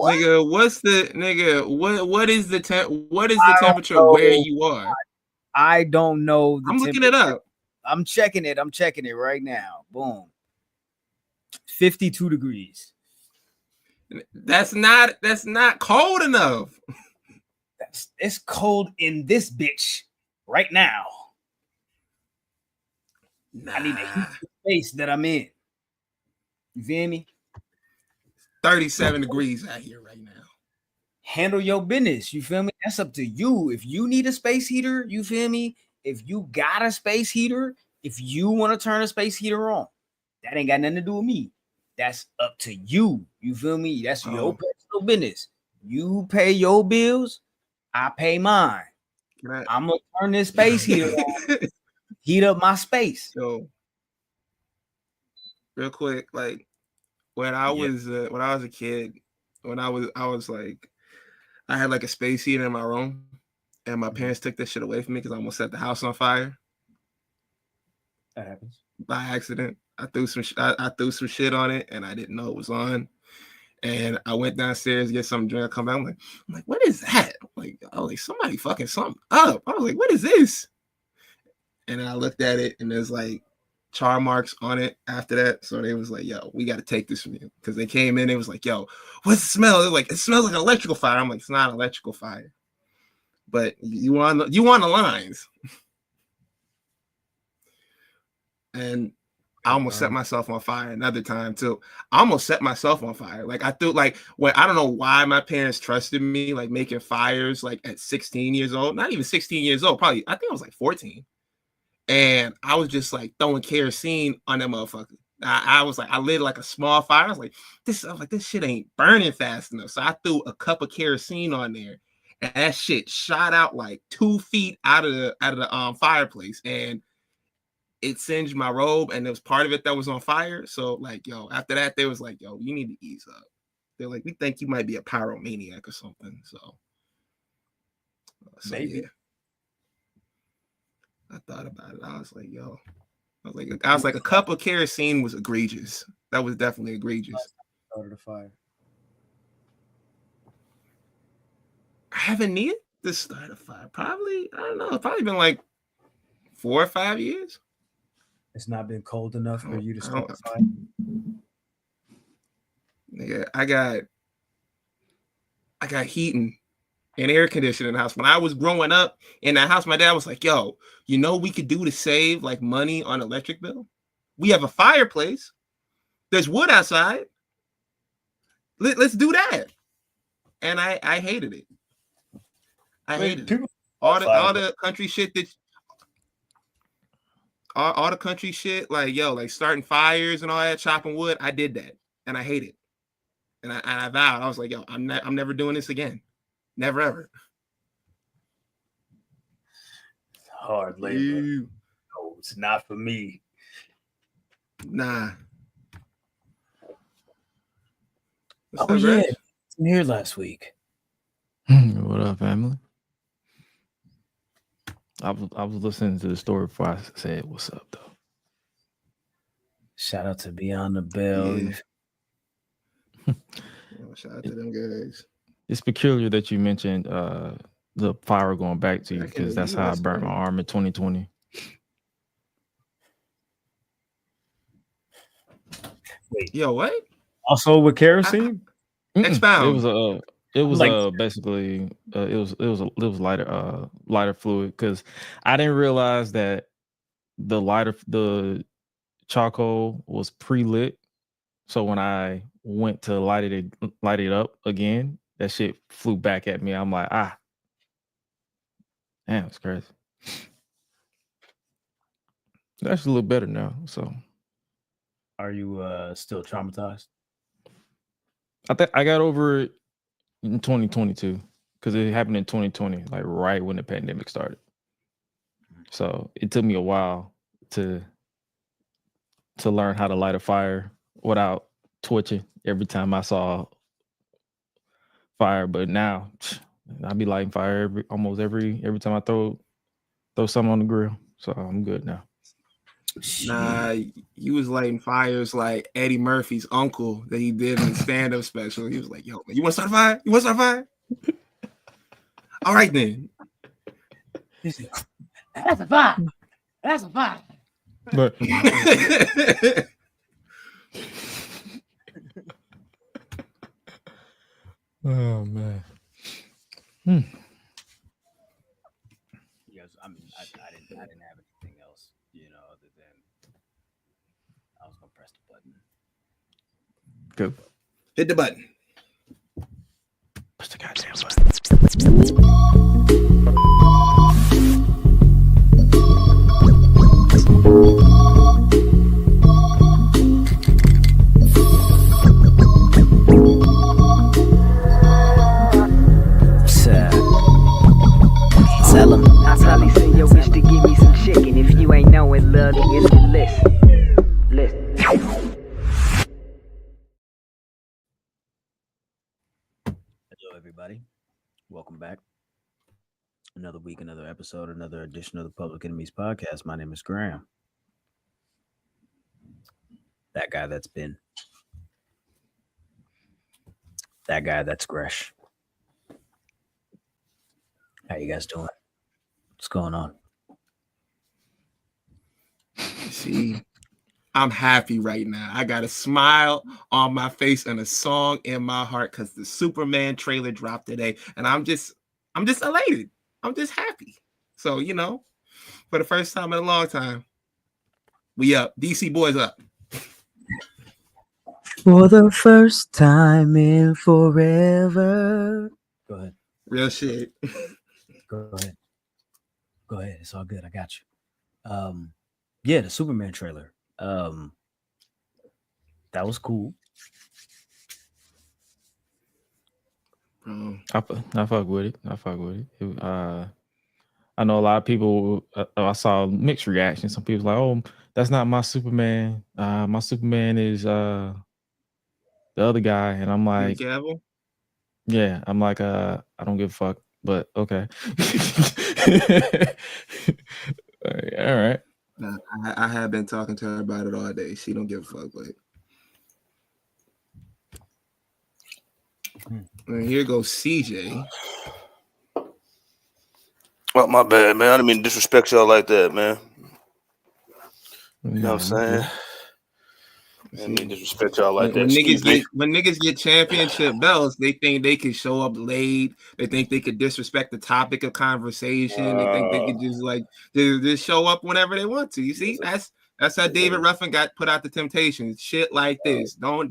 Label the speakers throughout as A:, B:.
A: What?
B: Nigga, what's the nigga? What is the
A: I don't
B: temperature
A: know.
B: where you are?
A: I don't know the
B: I'm looking it
A: temperature.
B: up.
A: I'm checking it. I'm checking it right now. Boom. 52 degrees.
B: That's not cold enough.
A: It's cold in this bitch right now.
B: Nah.
A: I need to heat the space that I'm in. You feel me?
B: 37 degrees out here right now.
A: Handle your business. You feel me? That's up to you. If you need a space heater, you feel me? If you got a space heater, if you want to turn a space heater on, that ain't got nothing to do with me. That's up to you. You feel me? That's your personal business. You pay your bills, I pay mine. I'm gonna turn this space heater on, heat up my space.
B: So, real quick, like when I was a kid, I was like, I had like a space heater in my room, and my parents took this shit away from me because I almost set the house on fire.
A: That happens
B: by accident. I threw some shit on it, and I didn't know it was on. And I went downstairs to get some drink. I come back, I'm like, what is that? I was like, somebody fucking something up. I was like, what is this? And then I looked at it, and there's like char marks on it after that. So they was like, yo, we got to take this from you. Because they came in, it was like, yo, what's the smell? They're like, it smells like an electrical fire. I'm like, it's not an electrical fire. But you on the lines. And I almost set myself on fire another time too. I almost set myself on fire. Like I threw I don't know why my parents trusted me, like making fires like at 16 years old, not even 16 years old, probably I think I was like 14. And I was just like throwing kerosene on that motherfucker. I was like, I lit like a small fire. I was like, this shit ain't burning fast enough. So I threw a cup of kerosene on there, and that shit shot out like 2 feet out of the fireplace. And it singed my robe, and there was part of it that was on fire. So like, yo, after that, they was like, yo, you need to ease up. They're like, we think you might be a pyromaniac or something. So
A: maybe.
B: Yeah. I thought about it. I was like, yo, I was like, a cup of kerosene was egregious. That was definitely egregious.
A: Started a fire.
B: I haven't needed to start a fire. Probably, I don't know. It's probably been like 4 or 5 years.
A: It's not been cold enough for you to start a fire.
B: Yeah, I got heating and air conditioning in the house. When I was growing up in that house, my dad was like, yo, you know what we could do to save like money on electric bill? We have a fireplace. There's wood outside. Let's do that. And I hated it. I hated it. All the country shit that all the country shit, like, yo, like starting fires and all that, chopping wood, I did that. And I hate it. And I vowed, I was like, yo, I'm never doing this again. Never ever.
A: Hard labor. No, it's not for me.
B: Nah.
A: Oh yeah, I'm here last week.
C: What up, family? I was listening to the story before I said what's up, though.
A: Shout out to Beyond the Bell.
B: Yeah. Shout out to them guys.
C: It's peculiar that you mentioned the fire going back to you, because that's how I burnt my arm in 2020.
A: Wait,
B: yo, what?
A: Also with kerosene?
B: Expound.
C: It was basically it was lighter fluid, because I didn't realize that the charcoal was pre-lit. So when I went to light it up again, that shit flew back at me. I'm like, damn, it's crazy. That's a little better now. So,
A: are you still traumatized?
C: I think I got over it in 2022, because it happened in 2020, like right when the pandemic started. So it took me a while to learn how to light a fire without twitching every time I saw fire. But now I be lighting fire almost every time I throw something on the grill. So I'm good now.
B: Nah, you was lighting fires like Eddie Murphy's uncle that he did in the stand-up special. He was like, "Yo, man, you want to start a fire? You want to start a fire? All right then."
A: That's a fire. That's a fire.
C: But oh man.
A: Yes, I mean, I didn't have anything else, other than I was gonna press the button.
C: Good.
B: Hit the button.
C: Push the goddamn button.
D: Tell him. I probably send your wish to give me some chicken. If you ain't know it, look, it's the list.
A: Hello, everybody. Welcome back. Another week, another episode, another edition of the Public Enemies Podcast. My name is Graham. That guy that's been. That guy that's Gresh. How you guys doing? What's going on?
B: See, I'm happy right now. I got a smile on my face and a song in my heart because the Superman trailer dropped today, and I'm just elated. I'm just happy. So, for the first time in a long time, we up. DC boys up.
D: For the first time in forever.
A: Go ahead.
B: Real shit.
A: Go ahead. Go ahead. It's all good. I got you. Yeah, the Superman trailer. That was cool.
C: I fuck with it. I know a lot of people. I saw mixed reactions. Some people like, "Oh, that's not my Superman. My Superman is the other guy," and I'm like, "Yeah." I'm like, I don't give a fuck, but okay. All right.
B: Nah, I have been talking to her about it all day. She don't give a fuck, but. And here goes CJ.
E: Oh, my bad, man. I didn't mean to disrespect y'all like that, man. You know what I'm saying? I didn't mean to disrespect y'all like that.
B: When niggas get championship belts, they think they can show up late. They think they could disrespect the topic of conversation. They think they could just show up whenever they want to. You see, that's how David Ruffin got put out the Temptations. Shit like this. Don't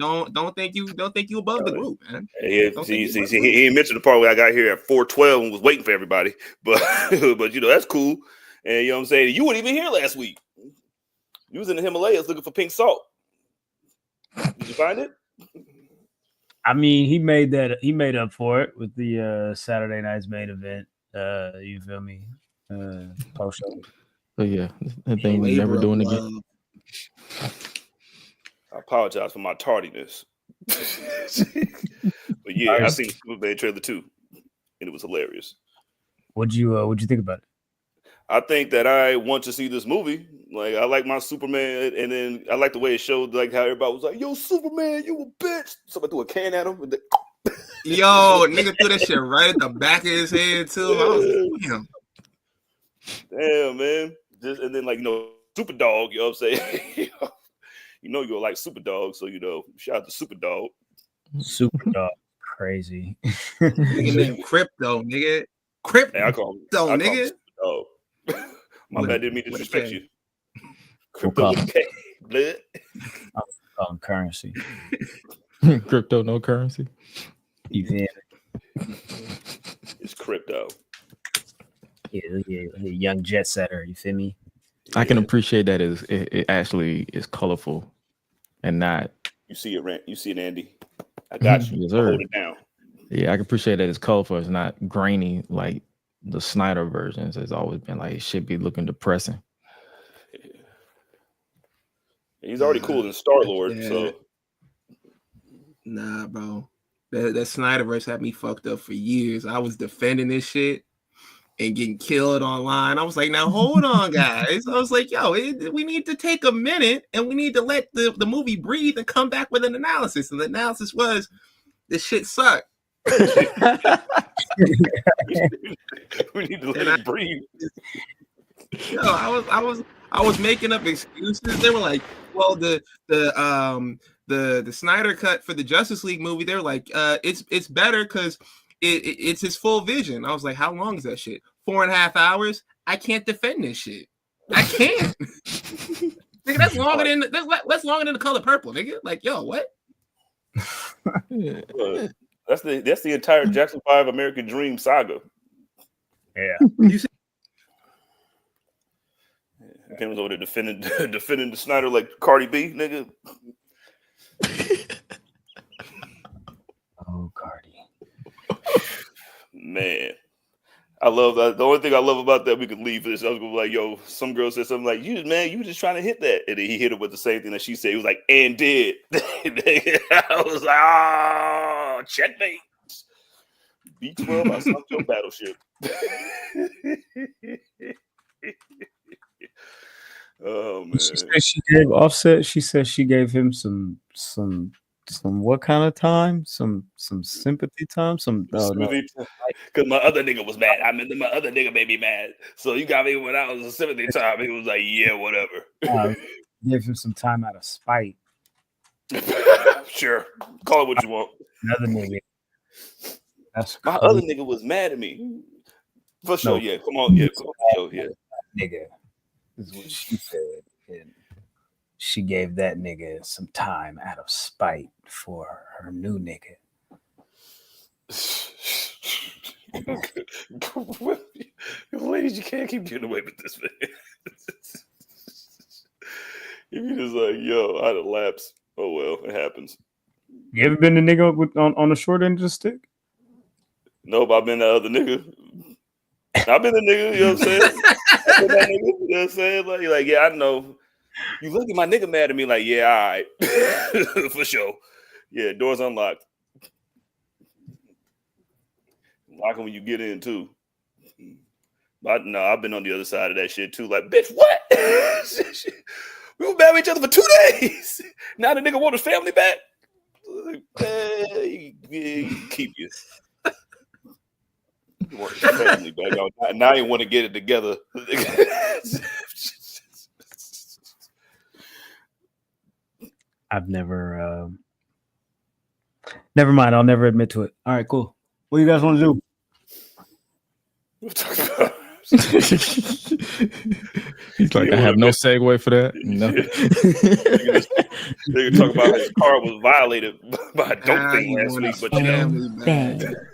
B: think you above the group, man.
E: Yeah, see, he mentioned the part where I got here at 4:12 and was waiting for everybody, but that's cool. And you know what I'm saying? You weren't even here last week. You was in the Himalayas looking for pink salt. Did you find it?
A: I mean, he made up for it with the Saturday night's main event. You feel me? Post show.
C: So yeah, that thing we never doing again.
E: I apologize for my tardiness. But yeah, I seen the Superman trailer too, and it was hilarious.
A: What'd you think about it?
E: I think that I want to see this movie. Like, I like my Superman, and then I like the way it showed, like, how everybody was like, "Yo, Superman, you a bitch!" Somebody threw a can at him.
B: Yo, nigga threw that shit right at the back of his head too. I was like,
E: damn, man. And then, like, Super Dog. You know what I'm saying? You're like Super Dog, so shout out to Super Dog.
A: Super Dog, crazy.
B: Nigga named Crypto, nigga. Crypto,
E: hey, I call him
B: nigga.
E: Super Dog. My bad, didn't mean to disrespect you.
A: Crypto
E: with K, blood.
A: I'll call him Currency.
C: Crypto, no currency.
A: You feel me?
E: It's Crypto.
A: Yeah, young jet setter. You feel me?
C: I can appreciate that it actually is colorful and not.
E: You see it, Rant. You see it, Andy. I got you.
C: Yes, sir.
E: Hold it down.
C: Yeah, I can appreciate that it's colorful. It's not grainy like the Snyder versions. It's always been like it should be looking depressing.
E: He's already cooler than Star-Lord, so.
B: Nah, bro. That Snyderverse had me fucked up for years. I was defending this shit, and getting killed online. I was like, now hold on, guys. I was like, yo, we need to take a minute and we need to let the movie breathe and come back with an analysis. And the analysis was, this shit sucked.
E: We need to let it breathe.
B: Yo, I was making up excuses. They were like, well, the Snyder cut for the Justice League movie, they were like, it's better because it's his full vision. I was like, how long is that shit? 4.5 hours? I can't defend this shit. I can't. Nigga, that's longer than the color purple, nigga. Like, yo, what?
E: That's the entire Jackson 5 American Dream saga.
A: Yeah.
B: You see?
E: Kim was over there defending the Snyder like Cardi B, nigga.
A: Oh, Cardi.
E: Man, I love that. The only thing I love about that, we could leave this. I was gonna be like, yo, some girl said something like, you were just trying to hit that. And then he hit her with the same thing that she said. He was like, and did. I was like, oh, checkmate. B12, I sunk your battleship. Oh man.
F: She said she gave Offset. She said she gave him some what kind of time? Some sympathy time.
E: Because my other nigga was mad. I mean, my other nigga made me mad. So you got me when I was a sympathy time. He was like, yeah, whatever.
F: Gave him some time out of spite.
E: Sure, call it what you want.
F: Another nigga. That's
E: my
F: crazy.
E: other nigga was mad at me. For sure, yeah. Come on, yeah.
F: Nigga is what she said. And she gave that nigga some time out of spite for her new nigga.
E: Ladies, you can't keep getting away with this, man. You just like, yo, I'd have lapsed. Oh well, it happens.
F: You ever been the nigga on the short end of the stick?
E: Nope, I've been the other nigga. I've been the nigga, you know what I'm saying? I've been that nigga, you know what I'm saying? Like, yeah, I know. You look at my nigga mad at me like, yeah, all right. For sure. Yeah, doors unlocked. Lock them when you get in, too. But no, I've been on the other side of that shit, too. Like, bitch, what? We were mad at each other for 2 days. Now the nigga want his family back? Like, keep you. You want his family back. Now you want to get it together.
F: I've never. Never mind. I'll never admit to it. All right, cool. What do you guys want to do?
E: We'll talk about.
C: He's like, I have no segue for that. No.
E: They talk about his car was violated by a dope thing last week, but you know,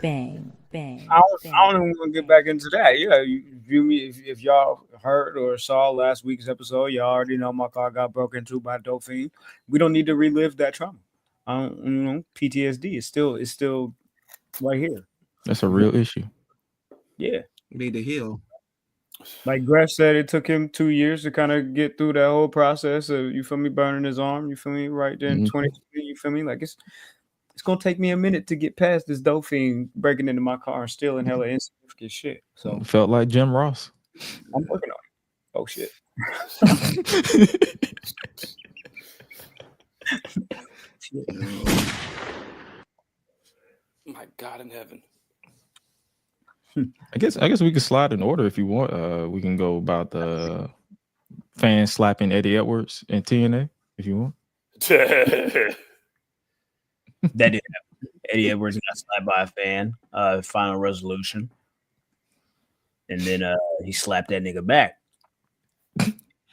G: bang.
F: I don't even want to get back into that. Yeah, you view me if y'all heard or saw last week's episode, y'all already know my car got broken into by a dope fiend. We don't need to relive that trauma. PTSD is still right here.
C: That's a real issue.
F: Yeah,
B: Need to heal.
F: like Gresh said, it took him 2 years to kind of get through that whole process of, you feel me, burning his arm. You feel me, right there in 2020. You feel me, like it's gonna take me a minute to get past this dope fiend breaking into my car and stealing hella insignificant shit. So
C: Felt like Jim Ross.
F: I'm working on it. Oh shit.
E: my God in heaven.
C: I guess we could slide in order if you want. We can go about the fan slapping Eddie Edwards in TNA if you want.
A: That did happen. Eddie Edwards got slapped by a fan. Final resolution, and then he slapped that nigga back.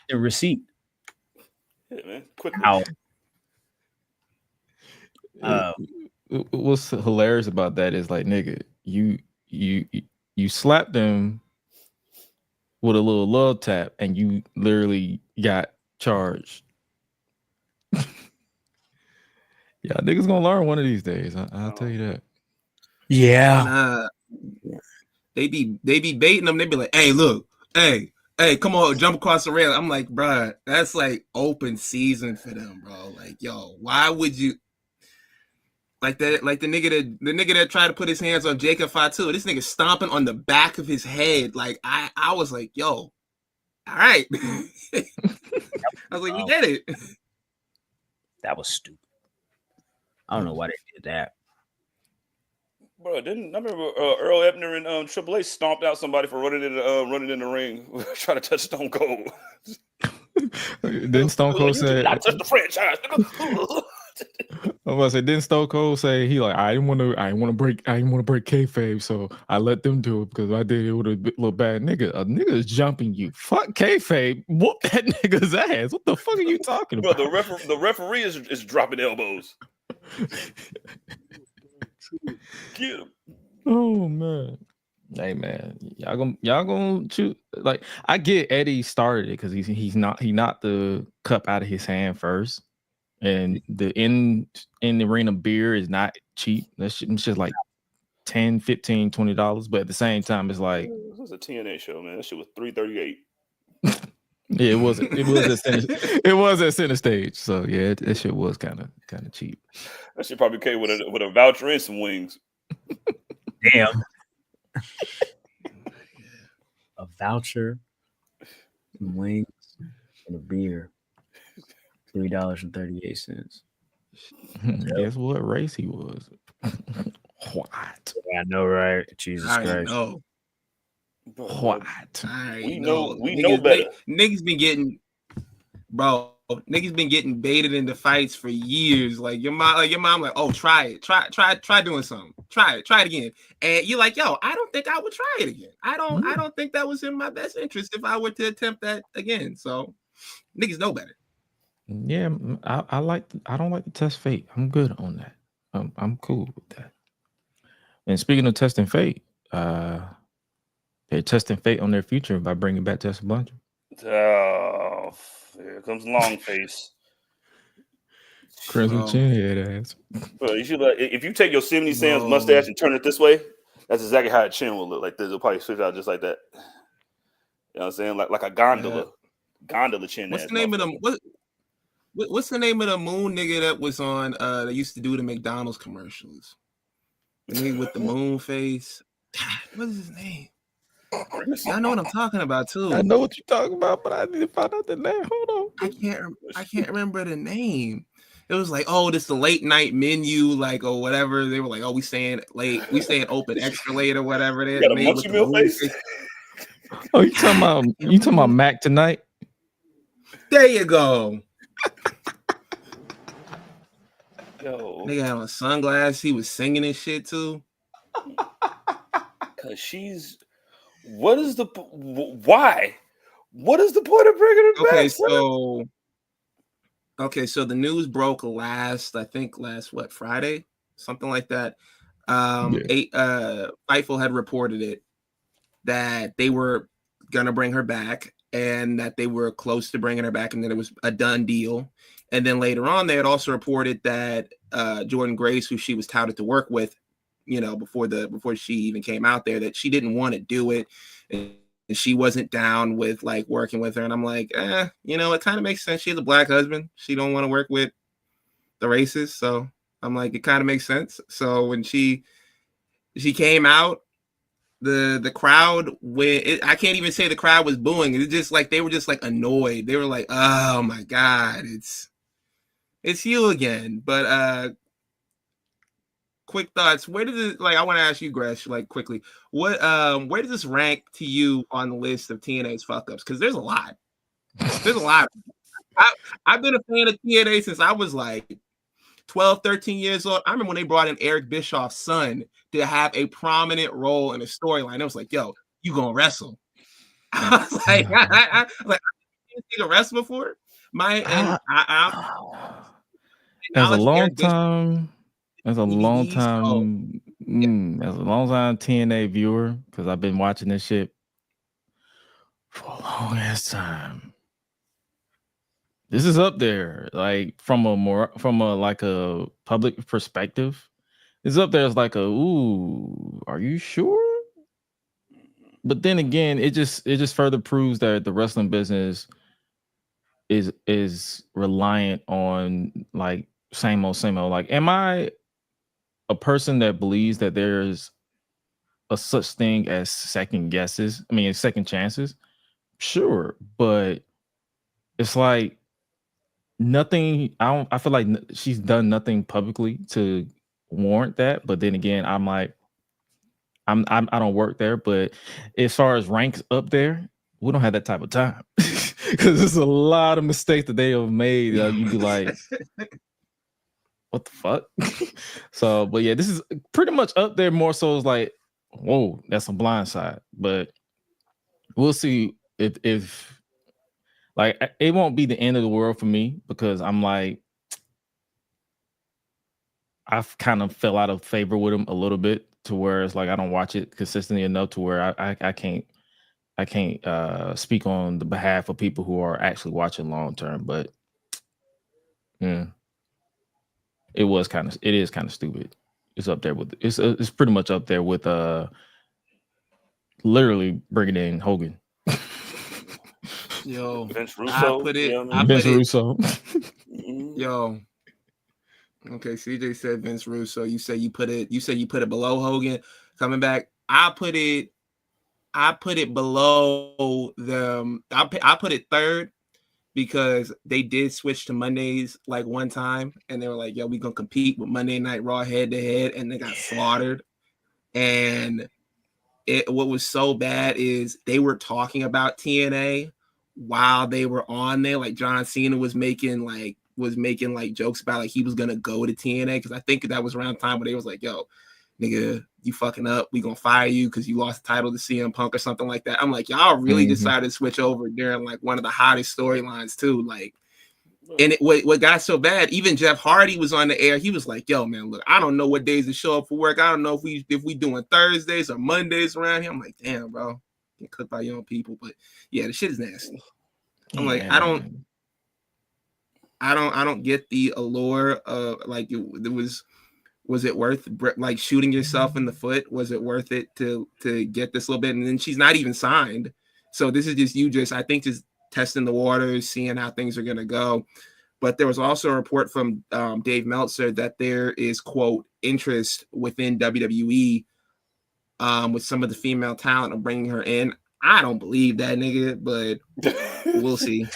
A: The receipt.
E: Yeah, man. Quickly.
A: Out.
C: What's hilarious about that is like, nigga, you slapped them with a little love tap and you literally got charged. Yeah, niggas gonna learn one of these days. I'll tell you that.
F: Yeah.
B: They be baiting them. They be like, hey, look, hey, come on, jump across the rail. I'm like, bruh, that's like open season for them, bro. Like, yo, why would you? Like the nigga that tried to put his hands on Jacob Fatu. This nigga stomping on the back of his head. Like I was like, yo, all right. I was like, we get it.
A: That was stupid. I don't know why they did that.
E: Bro, I remember Earl Ebner and Triple H stomped out somebody for running in the ring, trying to touch Stone Cold.
C: Then Stone Cold said,
E: "Not touch the franchise."
C: I was say, didn't Stone Cold say he like I didn't want to break kayfabe, so I let them do it because I did it with a little bad nigga. A nigga is jumping you. Fuck kayfabe. Whoop that nigga's ass. What the fuck are you talking
E: Bro,
C: about?
E: the referee is dropping elbows. Get him.
C: Oh man. Hey man, y'all gonna shoot. Like I get Eddie started it because he knocked the cup out of his hand first. And the in the arena beer is not cheap. It's just like $10, $15, $20. But at the same time, it's like
E: This was a TNA show, man. That shit was $338.
C: yeah, it was at center stage. So yeah, that shit was kind of cheap.
E: That shit probably came with a voucher and some wings.
F: Damn. A voucher, some wings, and a beer. $3.38.
C: Guess what race he was? What?
F: Yeah, I know, right? Jesus Christ.
B: Know.
C: What?
E: We know better.
B: Niggas been getting, bro. Niggas been getting baited into fights for years. Like your mom, like, oh, try it, try doing something, try it again. And you're like, yo, I don't think I would try it again. I don't think that was in my best interest if I were to attempt that again. So niggas know better.
C: Yeah, I don't like to test fate. I'm good on that. I'm cool with that. And speaking of testing fate, they're testing fate on their future by bringing back Tessa Blanchard.
E: Oh, here comes Longface.
C: Crimson chin head ass.
E: Bro, you should if you take Yosemite Sam's mustache and turn it this way, that's exactly how a chin will look. Like this, it'll probably switch out just like that. You know what I'm saying? Like a gondola chin.
B: What's the name of them? What's the name of the moon nigga that was on that used to do the McDonald's commercials? The nigga with the moon face. What is his name? I know what I'm talking about too.
C: I know what you're talking about, but I need to find out the name. Hold on.
B: I can't remember the name. It was like, oh, this is the late night menu, like, or whatever. They were like, oh, we staying late, we staying open extra late or whatever. They
E: got a Munchie Meal face.
C: Oh, you talking about Mac tonight?
B: There you go.
E: Yo,
B: nigga had on sunglasses. He was singing and shit too.
E: Cause why? What is the point of bringing her back?
B: So the news broke last Friday, something like that. Fightful had reported it that they were gonna bring her back and that they were close to bringing her back and that it was a done deal. And then later on, they had also reported that Jordan Grace, who she was touted to work with, you know, before she even came out there, that she didn't want to do it and she wasn't down with like working with her. And I'm like, you know, it kind of makes sense. She has a black husband. She don't want to work with the racists. So I'm like, it kind of makes sense. So when she came out, the crowd, I can't even say the crowd was booing. It's just like they were just like annoyed. They were like, oh my God, it's you again. But quick thoughts. Where does it, like, I want to ask you, Gresh, like quickly, where does this rank to you on the list of TNA's fuck ups? Because there's a lot. There's a lot. I've been a fan of TNA since I was like 12, 13 years old. I remember when they brought in Eric Bischoff's son to have a prominent role in a storyline. It was like, yo, you gonna wrestle? I was like, I didn't see a wrestle before. As
C: a long time TNA viewer, because I've been watching this shit for a long ass time. This is up there, like from a public perspective. It's up there as like ooh, are you sure? But then again, it just further proves that the wrestling business is reliant on like same old. Like, am I a person that believes that there's a such thing as second chances, sure, but it's like nothing. I feel like she's done nothing publicly to warrant that. But then again, I'm like, I don't work there, but as far as ranks up there, we don't have that type of time because there's a lot of mistakes that they have made. You'd be like, what the fuck? So, but yeah, this is pretty much up there. More so, it's like, whoa, that's a blind side. But we'll see if like it won't be the end of the world for me because I'm like, I've kind of fell out of favor with him a little bit to where it's like I don't watch it consistently enough to where I can't speak on the behalf of people who are actually watching long term. But yeah, it is kind of stupid. It's up there with it's pretty much up there with literally bringing in Hogan.
B: Yo,
E: Vince Russo.
C: Vince Russo.
B: Yo. Okay, CJ said Vince Russo. You say you put it below Hogan. Coming back, I put it below them. I put it third because they did switch to Mondays like one time, and they were like, "Yo, we gonna compete with Monday Night Raw head to head," and they got slaughtered. And what was so bad is they were talking about TNA while they were on there. Like John Cena was making jokes about like he was gonna go to TNA because I think that was around the time where they was like, "Yo, nigga, you fucking up. We gonna fire you because you lost the title to CM Punk or something like that." I'm like, y'all really decided to switch over during like one of the hottest storylines too. Like, and what got so bad, even Jeff Hardy was on the air. He was like, "Yo, man, look, I don't know what days to show up for work. I don't know if we doing Thursdays or Mondays around here." I'm like, "Damn, bro, get cooked by your own people." But yeah, the shit is nasty. I'm like, I don't get the allure of like was it worth like shooting yourself in the foot? Was it worth it to get this little bit? And then she's not even signed. So this is just I think just testing the waters, seeing how things are going to go. But there was also a report from Dave Meltzer that there is, quote, interest within WWE with some of the female talent of bringing her in. I don't believe that, nigga, but we'll see.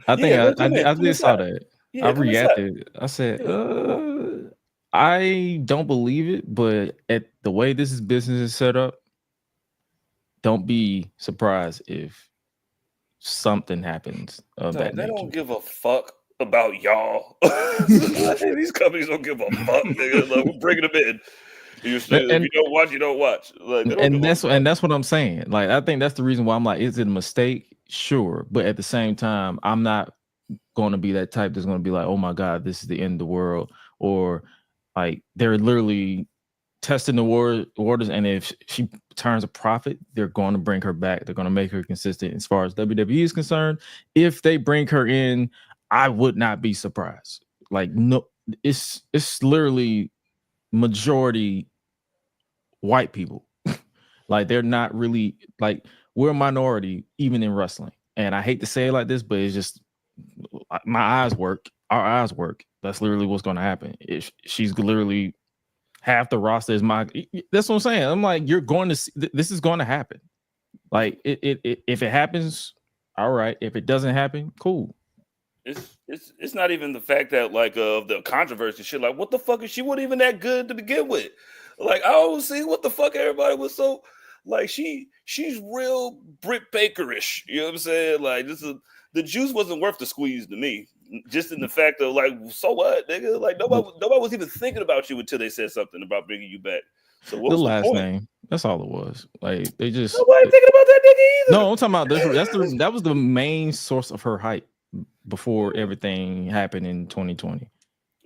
C: I think I did saw that.
E: Yeah,
C: I reacted. I said, I don't believe it, but at the way this business is set up, don't be surprised if something happens of that
E: They
C: nature.
E: don't give a fuck about y'all. These companies don't give a fuck, nigga. Like, we're bringing them in. If you don't watch, you don't watch. Like,
C: that's what I'm saying. Like, I think that's the reason why I'm like, is it a mistake? Sure, but at the same time, I'm not going to be that type that's going to be like, oh my god, this is the end of the world, or like they're literally testing the waters, and if she turns a profit, they're going to bring her back. They're going to make her consistent. As far as WWE is concerned, if they bring her in, I would not be surprised. Like, no, it's literally majority white people. Like, they're not really, like, we're a minority even in wrestling. And I hate to say it like this, but it's just my eyes work. Our eyes work. That's literally what's going to happen. If she's literally half the roster is my. That's what I'm saying. I'm like, you're going to see, this is going to happen. Like, if it happens, all right. If it doesn't happen, cool.
E: It's not even the fact that like of the controversy shit. Like, what the fuck is she? Wasn't even that good to begin with. Like, I don't see what the fuck everybody was so like. She's real Britt Bakerish. You know what I'm saying? Like, the juice wasn't worth the squeeze to me. Just in the fact of like, so what, nigga? Like, nobody was even thinking about you until they said something about bringing you back. So what
C: the
E: was
C: last
E: the point?
C: name? That's all it was. Like, they just
E: Nobody thinking about that nigga either.
C: No, I'm talking about that was the main source of her hype before everything happened in 2020.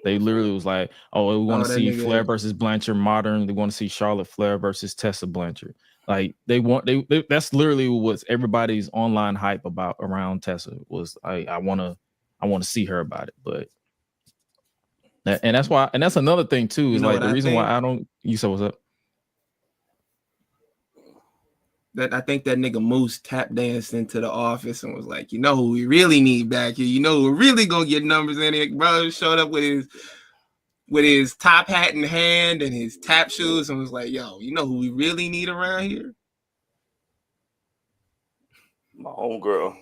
C: They literally was like, oh, we want to see Flair versus Blanchard modern. They want to see Charlotte Flair versus Tessa Blanchard. Like, they that's literally what everybody's online hype about around Tessa was. I want to see her about it. But and that's why, and that's another thing too, is like the reason why I don't. You said what's up?
B: That I think that nigga Moose tap danced into the office and was like, you know who we really need back here. You know who really gonna get numbers in here. Brother showed up with with his top hat in hand and his tap shoes and was like, yo, you know who we really need around here?
E: My homegirl.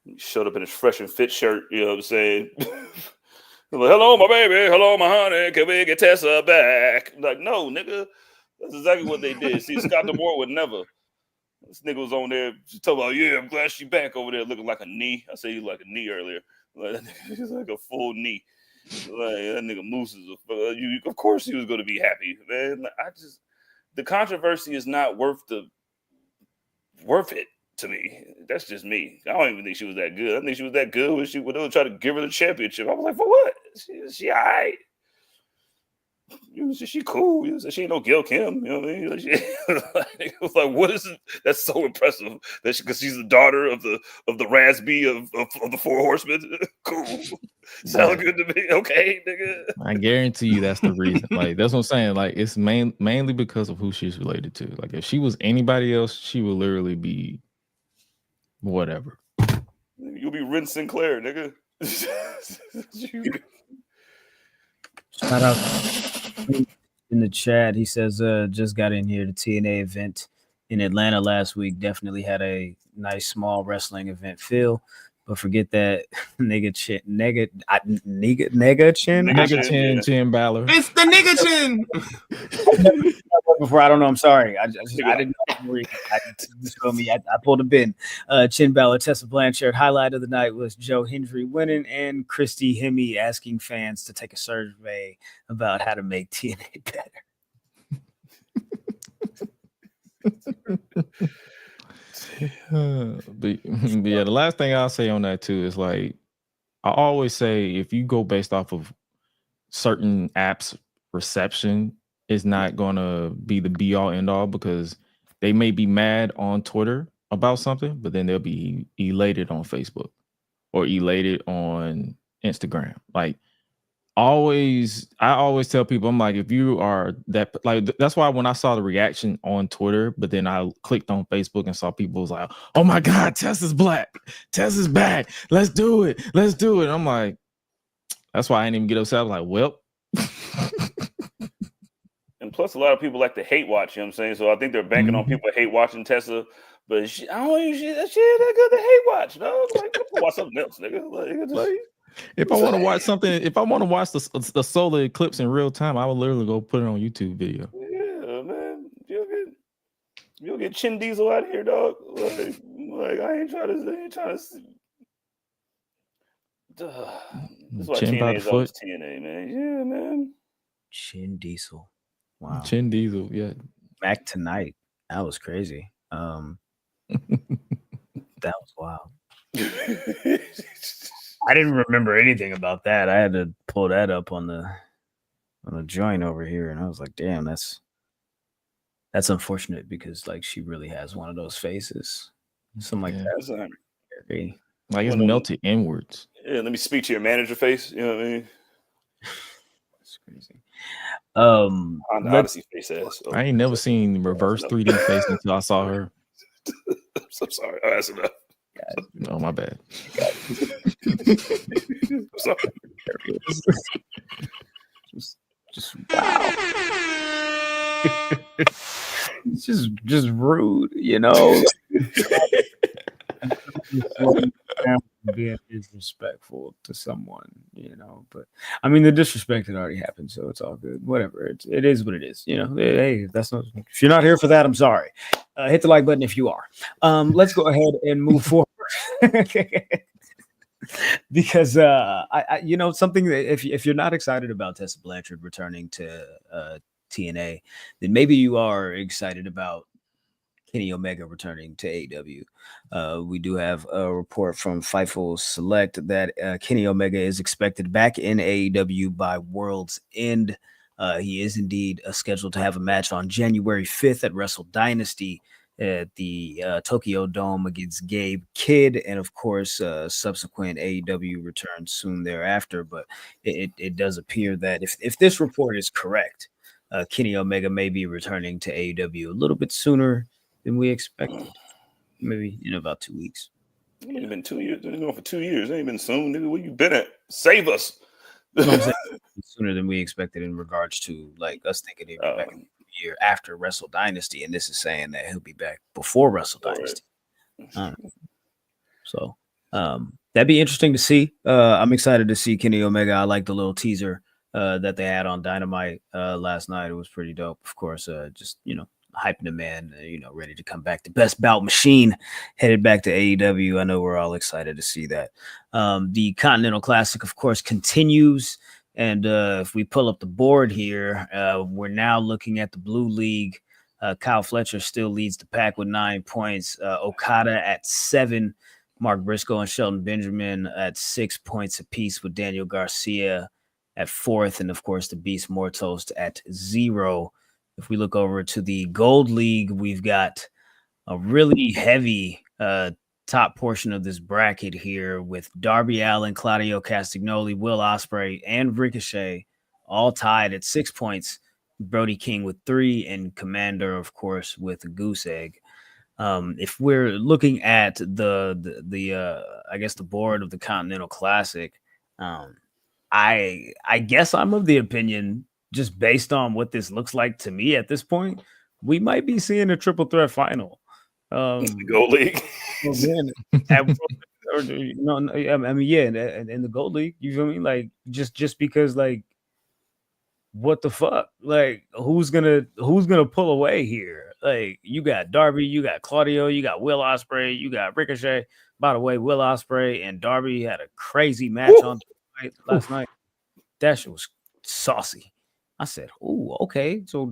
E: He showed up in his fresh and fit shirt, you know what I'm saying? Like, hello, my baby. Hello, my honey. Can we get Tessa back? Like, no, nigga. That's exactly what they did. See, Scott D'Amore would never. This nigga was on there talking about, yeah, I'm glad she back over there looking like a knee. I said he like a knee earlier. Like, he's like a full knee. Like, that nigga Moose is of course he was going to be happy, man. Like, the controversy is not worth it to me. That's just me. I don't even think she was that good. I think she was that good when they were trying to give her the championship. I was like, for what? She all right. She cool. She ain't no Gil Kim. You know what I mean? It was like, what is it? That's so impressive. Because she's the daughter of the Raspy of the Four Horsemen. Cool. Sound good to me. Okay, nigga.
C: I guarantee you that's the reason. Like, that's what I'm saying. Like, it's mainly because of who she's related to. Like, if she was anybody else, she would literally be whatever.
E: You'll be Ren Sinclair, nigga.
F: Shout out in the chat. He says, just got in here. The TNA event in Atlanta last week definitely had a nice small wrestling event feel. But forget that nigga chin Balor.
B: It's the nigga chin.
F: Before, I don't know. I'm sorry. I didn't know. I pulled a bin. Chin Balor, Tessa Blanchard. Highlight of the night was Joe Hendry winning and Christy Hemme asking fans to take a survey about how to make TNA better.
C: But yeah, the last thing I'll say on that too is, like, I always say, if you go based off of certain apps reception, is not gonna be the be all end all, because they may be mad on Twitter about something, but then they'll be elated on Facebook or elated on Instagram. Like, I always tell people, I'm like, if you are that, like, that's why when I saw the reaction on Twitter, but then I clicked on Facebook and saw people was like, oh my God, Tessa's black, Tessa's back, let's do it. And I'm like, that's why I didn't even get upset. I was like, well.
E: And plus, a lot of people like to hate watch, you know what I'm saying? So I think they're banking on people hate watching Tessa. But I don't think she ain't that good to hate watch, no. Like, watch something else, nigga. Like,
C: if I want to watch something, if I want to watch the solar eclipse in real time, I would literally go put it on YouTube video.
E: Yeah, man. You'll get Chin Diesel out of here, dog. Like I ain't trying to see. That's why TNA is always TNA, man. Yeah, man.
F: Chin Diesel. Wow.
C: Chin Diesel, yeah.
F: Back tonight. That was crazy. That was wild. I didn't remember anything about that. I had to pull that up on the joint over here, and I was like, damn, that's unfortunate, because like she really has one of those faces. Something like that.
C: Like, it's melted inwards.
E: Yeah, let me speak to your manager face. You know what I mean?
F: That's crazy.
E: On the Odyssey face ass.
C: I ain't never seen reverse 3D face until I saw her.
E: I'm so sorry. Oh, that's enough.
C: Oh, my bad.
E: I'm sorry.
F: Just wow. It's just rude, you know. Being disrespectful to someone, you know. But I mean, the disrespect had already happened, so it's all good. Whatever, it is what it is, you know. Hey, that's not. If you're not here for that, I'm sorry. Hit the like button if you are. Let's go ahead and move forward. Because I you know, something that if you're not excited about Tessa Blanchard returning to TNA, then maybe you are excited about Kenny Omega returning to AEW. We do have a report from Fightful Select that Kenny Omega is expected back in AEW by World's End. He is indeed scheduled to have a match on January 5th at Wrestle Dynasty at the Tokyo Dome against Gabe Kidd, and of course subsequent AEW return soon thereafter. But it does appear that if this report is correct, Kenny Omega may be returning to AEW a little bit sooner than we expected. Maybe in about 2 weeks.
E: It ain't been 2 years. It's been going for 2 years. It ain't been soon, nigga. Where you been at? Save us.
F: You know what I'm saying? Sooner than we expected in regards to like us thinking he'd be back in the year after Wrestle Dynasty, and this is saying that he'll be back before Wrestle Dynasty. So that'd be interesting to see. I'm excited to see Kenny Omega. I like the little teaser that they had on Dynamite last night. It was pretty dope. Of course, just hyping the man, ready to come back. The best bout machine headed back to AEW. I know we're all excited to see that. The Continental Classic, of course, continues. And if we pull up the board here, we're now looking at the Blue League. Kyle Fletcher still leads the pack with 9 points. Okada at 7. Mark Briscoe and Shelton Benjamin at 6 points apiece, with Daniel Garcia at 4th. And, of course, the Beast Mortos at 0. If we look over to the Gold League, we've got a really heavy top portion of this bracket here with Darby Allin, Claudio Castagnoli, Will Ospreay, and Ricochet all tied at 6 points. Brody King with 3, and Commander, of course, with a goose egg. If we're looking at the I guess the board of the Continental Classic, I guess I'm of the opinion, just based on what this looks like to me at this point, we might be seeing a triple threat final.
E: Gold League.
F: In the Gold League, you feel me? Like just because, like, what the fuck? Like, who's gonna pull away here? Like, you got Darby, you got Claudio, you got Will Ospreay, you got Ricochet. By the way, Will Ospreay and Darby had a crazy match on last night. That shit was saucy. I said, "Oh, okay." So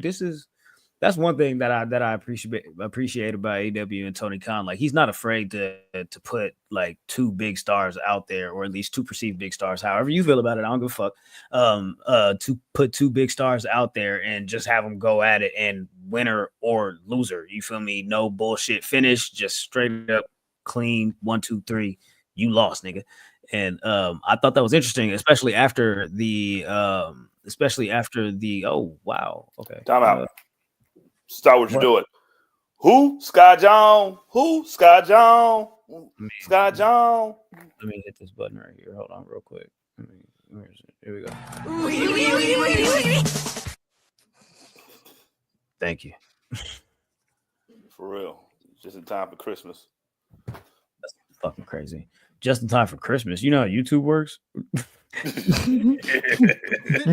F: that's one thing that I appreciate about AEW and Tony Khan. Like, he's not afraid to put like 2 big stars out there, or at least 2 perceived big stars. However you feel about it, I don't give a fuck. To put 2 big stars out there and just have them go at it, and winner or loser. You feel me? No bullshit finish, just straight up clean 1, 2, 3. You lost, nigga. And I thought that was interesting, especially after the oh wow, okay.
E: Time out. Start what you're doing. Who? Sky John? Who? Sky John? Sky John?
F: Let me hit this button right here. Hold on real quick. Here we go. Thank you.
E: For real. Just in time for Christmas.
F: That's fucking crazy. Just in time for Christmas. You know how YouTube works?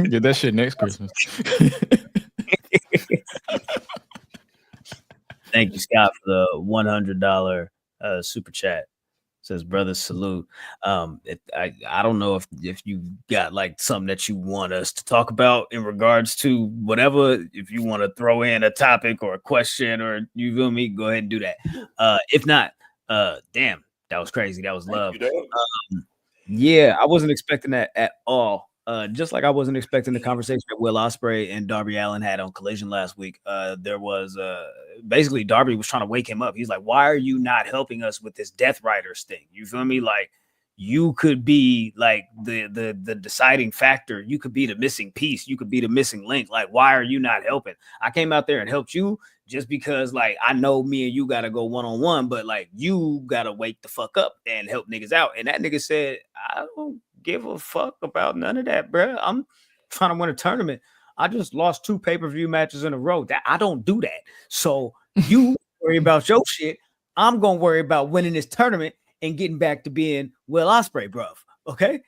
C: Get that shit next Christmas.
F: Thank you, Scott, for the $100 super chat. Says, brothers, salute. I don't know if you got like something that you want us to talk about in regards to whatever. If you want to throw in a topic or a question, or you feel me, go ahead and do that. If not, damn, that was crazy. That was love. Yeah, I wasn't expecting that at all. Just like I wasn't expecting the conversation that Will Ospreay and Darby Allin had on Collision last week. There was basically Darby was trying to wake him up. He's like, "Why are you not helping us with this Death Riders thing?" You feel me? Like, you could be like the deciding factor. You could be the missing piece. You could be the missing link. Like, why are you not helping? I came out there and helped you just because, like, I know me and you got to go one-on-one, but like, you got to wake the fuck up and help niggas out. And that nigga said, "I don't give a fuck about none of that, bro. I'm trying to win a tournament. I just lost 2 pay-per-view matches in a row. That I don't do that. So you worry about your shit. I'm gonna worry about winning this tournament and getting back to being Will Ospreay, bruv. Okay."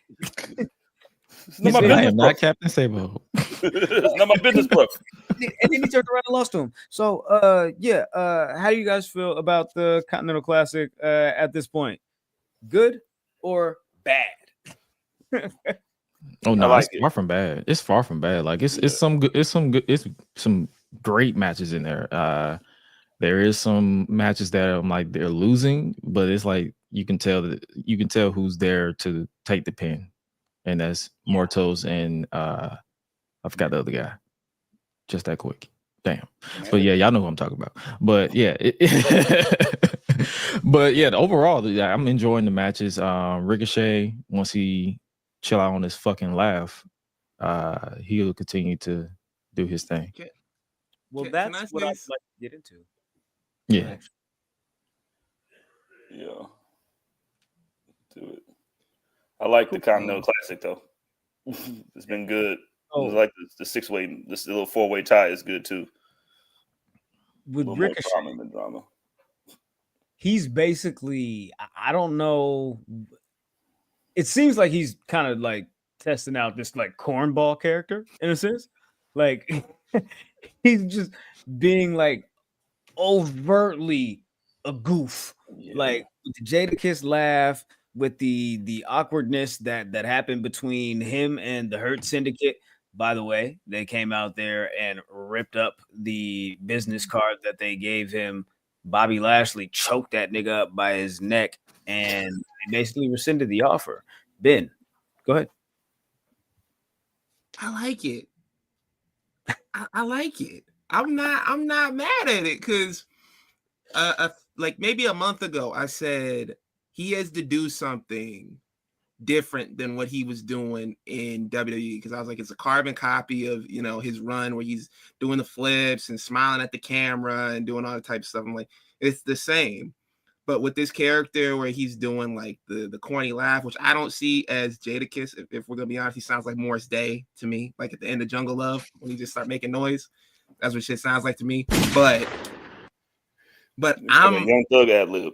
C: I am not Captain Sabo.
E: It's not my business, bro.
F: And then he turned around and lost to him. So how do you guys feel about the Continental Classic at this point? Good or bad?
C: Oh no,
E: like
C: it's far from bad. It's far from bad. Like, it's some great matches in there. There is some matches that I'm like, they're losing, but it's like you can tell who's there to take the pin, and that's Mortos and I forgot the other guy. Just that quick. Damn. But yeah, y'all know who I'm talking about. But yeah, but yeah, overall, I'm enjoying the matches. Ricochet, once he chill out on his fucking laugh, he'll continue to do his thing.
F: Well, that's what I'd like to get into.
C: Yeah.
E: Yeah. Do it. I like the Continental Classic though. It's been good.
F: Oh.
E: It's like the 6-way, this little 4-way tie is good too.
F: With
E: More
F: Ricochet,
E: drama than drama.
F: he's basically, I don't know. It seems like he's kind of like testing out this like cornball character in a sense. Like he's just being like overtly a goof.
E: Yeah.
F: Like with the Jadakiss laugh, with the awkwardness that happened between him and the Hurt Syndicate. By the way, they came out there and ripped up the business card that they gave him. Bobby Lashley choked that nigga up by his neck and they basically rescinded the offer. Ben, go ahead.
B: I like it. I like it. I'm not mad at it because like maybe a month ago I said he has to do something different than what he was doing in WWE because I was like, it's a carbon copy of, you know, his run where he's doing the flips and smiling at the camera and doing all that type of stuff. I'm like, it's the same. But with this character where he's doing like the corny laugh, which I don't see as Jadakiss, if we're gonna be honest, he sounds like Morris Day to me, like at the end of Jungle Love when he just start making noise. That's what shit sounds like to me. But I'm
E: a Young Thug ad lib.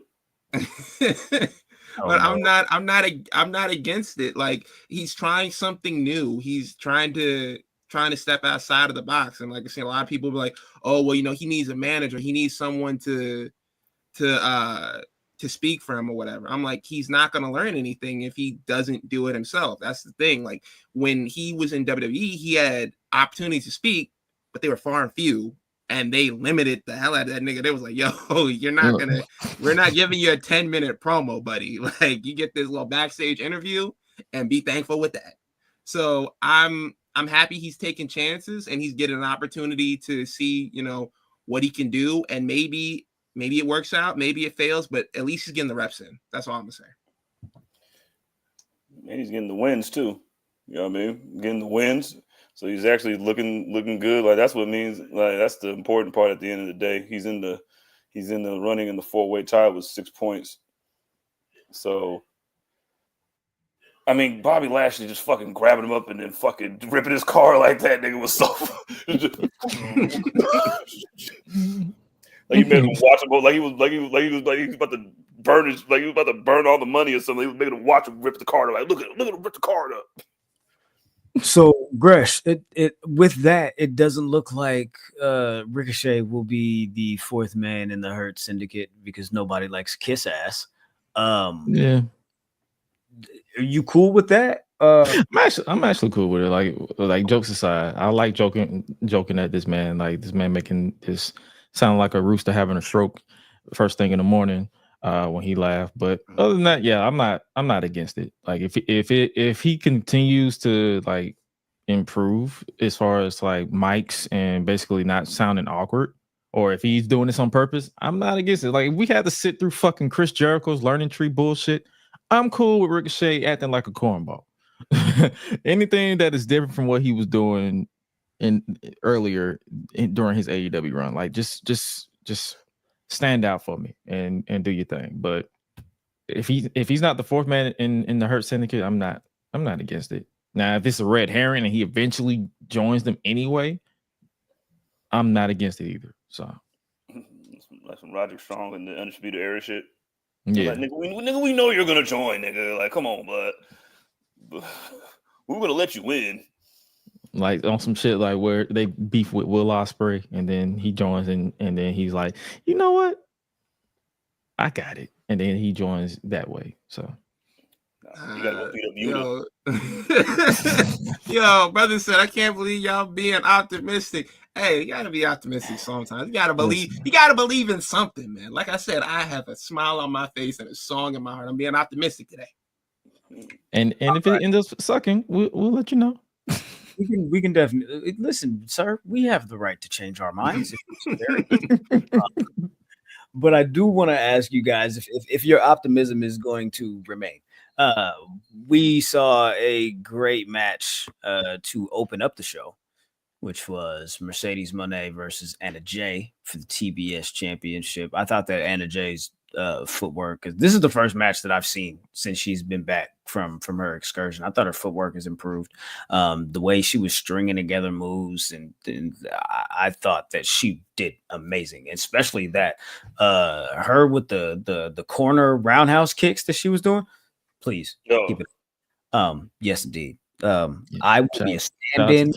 B: But I'm not against it. Like he's trying something new. He's trying to step outside of the box. And like I said, a lot of people be like, oh, well, you know, he needs a manager. He needs someone to speak for him or whatever. I'm like, he's not going to learn anything if he doesn't do it himself. That's the thing. Like when he was in WWE, he had opportunities to speak, but they were far and few. And they limited the hell out of that nigga. They was like, yo, we're not giving you a 10-minute promo, buddy. Like you get this little backstage interview and be thankful with that. So I'm happy he's taking chances and he's getting an opportunity to see, you know, what he can do. And maybe it works out, maybe it fails, but at least he's getting the reps in. That's all I'm gonna say.
E: And he's getting the wins too. You know what I mean? Getting the wins. So he's actually looking good. Like that's what it means. Like that's the important part at the end of the day. He's in the running in the 4-way tie with 6 points. So I mean, Bobby Lashley just fucking grabbing him up and then fucking ripping his car like that nigga was so like he made him watch him like he was about to burn his like he was about to burn all the money or something. He was making him watch him rip the card up. Like look at him rip the card up.
F: So Gresh, it with that, it doesn't look like Ricochet will be the fourth man in the Hurt Syndicate because nobody likes kiss ass.
C: Yeah.
F: Are you cool with that?
C: I'm actually cool with it. Like jokes aside, I like joking at this man. Like this man making this sound like a rooster having a stroke first thing in the morning when he laughed. But other than that, yeah, I'm not against it. Like if he continues to like improve as far as like mics and basically not sounding awkward, or if he's doing this on purpose, I'm not against it. Like if we had to sit through fucking Chris Jericho's learning tree bullshit, I'm cool with Ricochet acting like a cornball. Anything that is different from what he was doing earlier during his AEW run, like just stand out for me and do your thing. But if he's not the fourth man in the Hurt Syndicate, I'm not against it. Now, if it's a red herring and he eventually joins them anyway, I'm not against it either. So
E: like some Roderick Strong and the Undisputed Era shit.
C: Yeah,
E: like, nigga, we know you're gonna join, nigga. Like, come on, but we're gonna let you win.
C: Like on some shit like where they beef with Will Ospreay and then he joins and then he's like, you know what? I got it. And then he joins that way. So
E: you gotta go beat up Yuta.
B: Yo, brother said, I can't believe y'all being optimistic. Hey, you gotta be optimistic sometimes. You gotta believe. You gotta believe in something, man. Like I said, I have a smile on my face and a song in my heart. I'm being optimistic today.
C: And if it ends up sucking, we'll let you know.
F: We can definitely listen, sir. We have the right to change our minds. But I do want to ask you guys if your optimism is going to remain. We saw a great match to open up the show, which was Mercedes Moné versus Anna Jay for the TBS Championship. I thought that Anna Jay's
A: footwork, because this is the first match that I've seen since she's been back from her excursion. I thought her footwork has improved. The way she was stringing together moves, and I thought that she did amazing, especially that her with the corner roundhouse kicks that she was doing. Please keep it. Yes, indeed. I will be a stand-in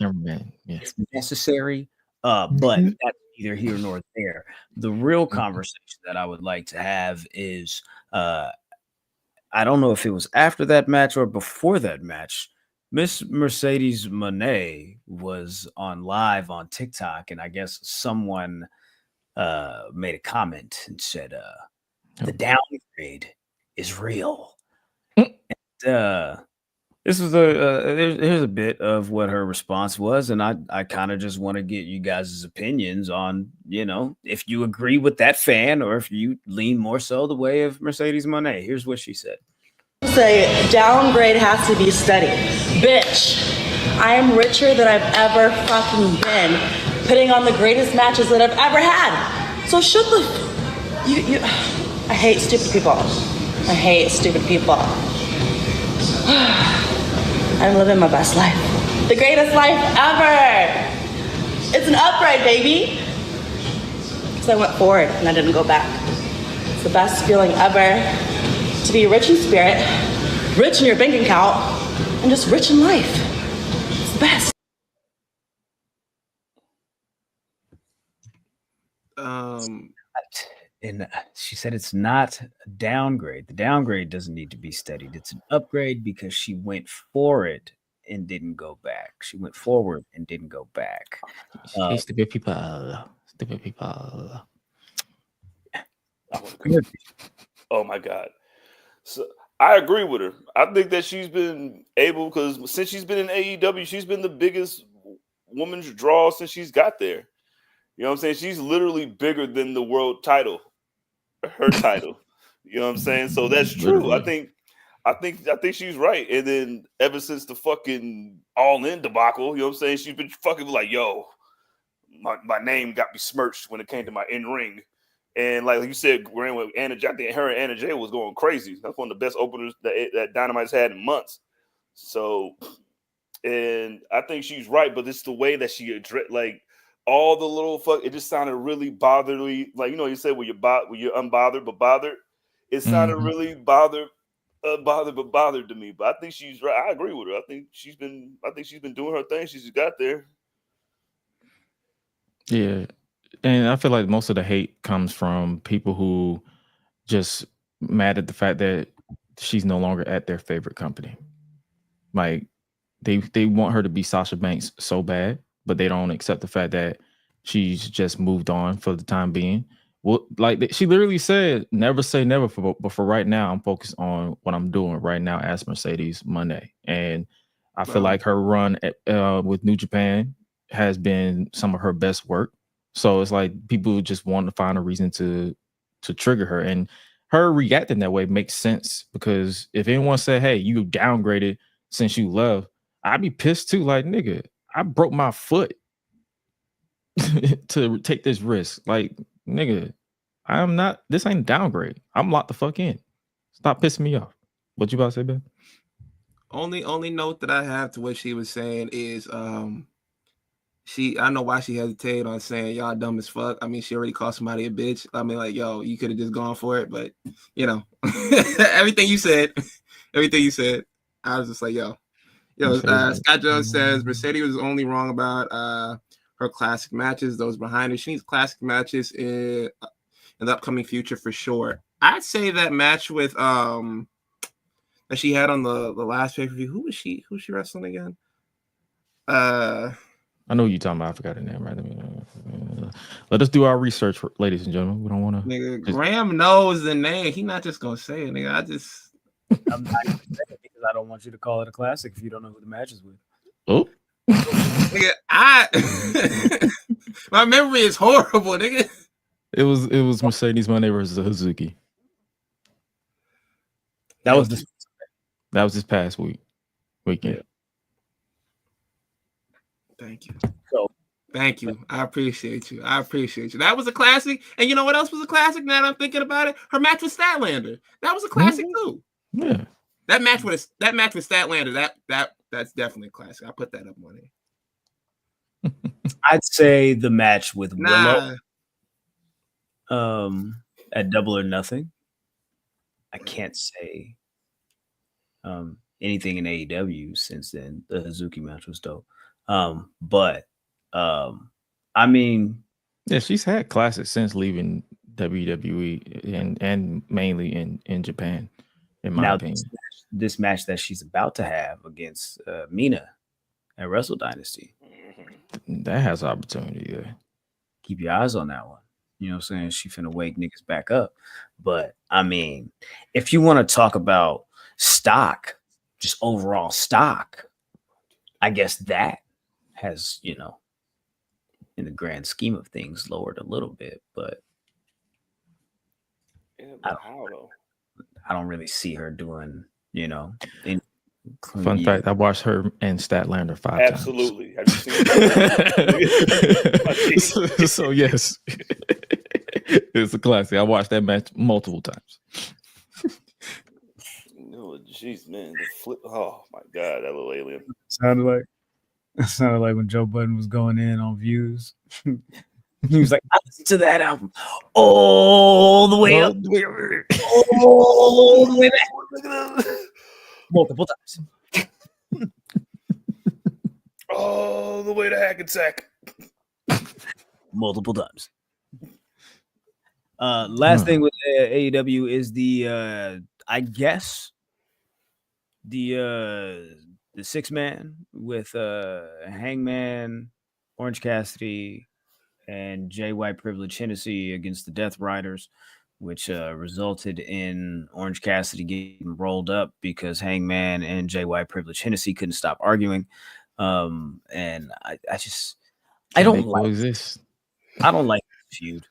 A: if necessary. But that's neither here nor there. The real conversation that I would like to have is I don't know if it was after that match or before that match. Miss Mercedes Moné was on live on TikTok, and I guess someone made a comment and said the downgrade is real. This was here's a bit of what her response was, and I kind of just want to get you guys' opinions on, if you agree with that fan or if you lean more so the way of Mercedes Moné. Here's what she said.
H: Say downgrade has to be studied. Bitch, I am richer than I've ever fucking been, putting on the greatest matches that I've ever had. So shut the I hate stupid people. I hate stupid people. I'm living my best life. The greatest life ever. It's an upgrade, baby. Because I went forward and I didn't go back. It's the best feeling ever to be rich in spirit, rich in your bank account, and just rich in life. It's the best.
A: And she said it's not a downgrade. The downgrade doesn't need to be studied. It's an upgrade because she went for it and didn't go back. She went forward and didn't go back.
C: Stupid people. Stupid people.
E: Oh my God. So I agree with her. I think that she's been able, because since she's been in AEW, she's been the biggest woman's draw since she's got there. You know what I'm saying? She's literally bigger than the world title, her title. You know what I'm saying? So that's true.
C: Literally.
E: I think she's right. And then ever since the fucking All In debacle, you know what I'm saying? She's been fucking like, yo, my name got besmirched when it came to my in-ring. And like you said, Graham, with Anna, I think her and Anna Jay was going crazy. That's one of the best openers that Dynamite's had in months. So, and I think she's right, but it's the way that she addressed, like, all the little it just sounded really botheredly, like, you said when you're unbothered but bothered. It sounded really bothered to me. But I think she's right. I agree with her. I think she's been doing her thing. She's got there.
C: Yeah. And I feel like most of the hate comes from people who just mad at the fact that she's no longer at their favorite company. Like they want her to be Sasha Banks so bad, but they don't accept the fact that she's just moved on for the time being. Well, like she literally said, never say never, but for right now, I'm focused on what I'm doing right now as Mercedes Moné. And I feel like her run with New Japan has been some of her best work. So it's like people just want to find a reason to trigger her. And her reacting that way makes sense, because if anyone said, hey, you downgraded since you left, I'd be pissed too. Like, nigga, I broke my foot to take this risk. Like, nigga, this ain't downgrade. I'm locked the fuck in. Stop pissing me off. What you about to say, Ben?
B: Only note that I have to what she was saying is I know why she hesitated on saying y'all dumb as fuck. I mean, she already called somebody a bitch. I mean, like, yo, you could have just gone for it, but everything you said, I was just like, yo. Scott Jones says Mercedes was only wrong about her classic matches, those behind her. She needs classic matches in the upcoming future for sure. I'd say that match with that she had on the last pay-per-view. Who's she wrestling again?
C: I know who you're talking about. I forgot her name. Right? Let us do our research, ladies and gentlemen. We don't want to.
B: Nigga, Graham knows the name. He not just gonna say it, nigga.
A: I'm not even saying it because I don't want you to call it a classic if you don't know who the match is with.
C: Oh,
B: nigga, my memory is horrible, nigga.
C: It was Mercedes Moné versus Hazuki.
A: That was
C: this past weekend.
B: Thank you.
A: So
B: Thank you. I appreciate you. That was a classic. And you know what else was a classic? Now that I'm thinking about it, her match with Statlander. That was a classic too.
C: Yeah.
B: That match with Statlander. That's definitely a classic. I put that up on there.
A: I'd say the match with
B: Nah.
A: Willow at Double or Nothing. I can't say anything in AEW since then. The Hazuki match was dope. But I mean,
C: yeah, she's had classics since leaving WWE and mainly in Japan, in my opinion.
A: This match that she's about to have against Mina at Wrestle Dynasty.
C: That has opportunity there.
A: Keep your eyes on that one. You know what I'm saying? She finna wake niggas back up. But I mean, if you want to talk about stock, just overall stock, I guess that has, you know, in the grand scheme of things, lowered a little bit. But I don't really see her doing, you know.
C: Fun fact, I watched her and Statlander 5
E: Absolutely.
C: times.
E: Have you seen it?
C: So yes, it's a classic. I watched that match multiple times.
E: No, jeez, man. The flip. Oh my god, that little alien.
F: Sounded like when Joe Budden was going in on views. He was like,
A: I listened to that album all the way up, all the way back, multiple times.
E: All the way to Hackensack.
A: Multiple times. Last thing with AEW is the I guess the 6-man with Hangman, Orange Cassidy, and Jay White Privilege Hennessy against the Death Riders, which resulted in Orange Cassidy getting rolled up because Hangman and Jay White Privilege Hennessy couldn't stop arguing. And I don't like this. I don't like this feud.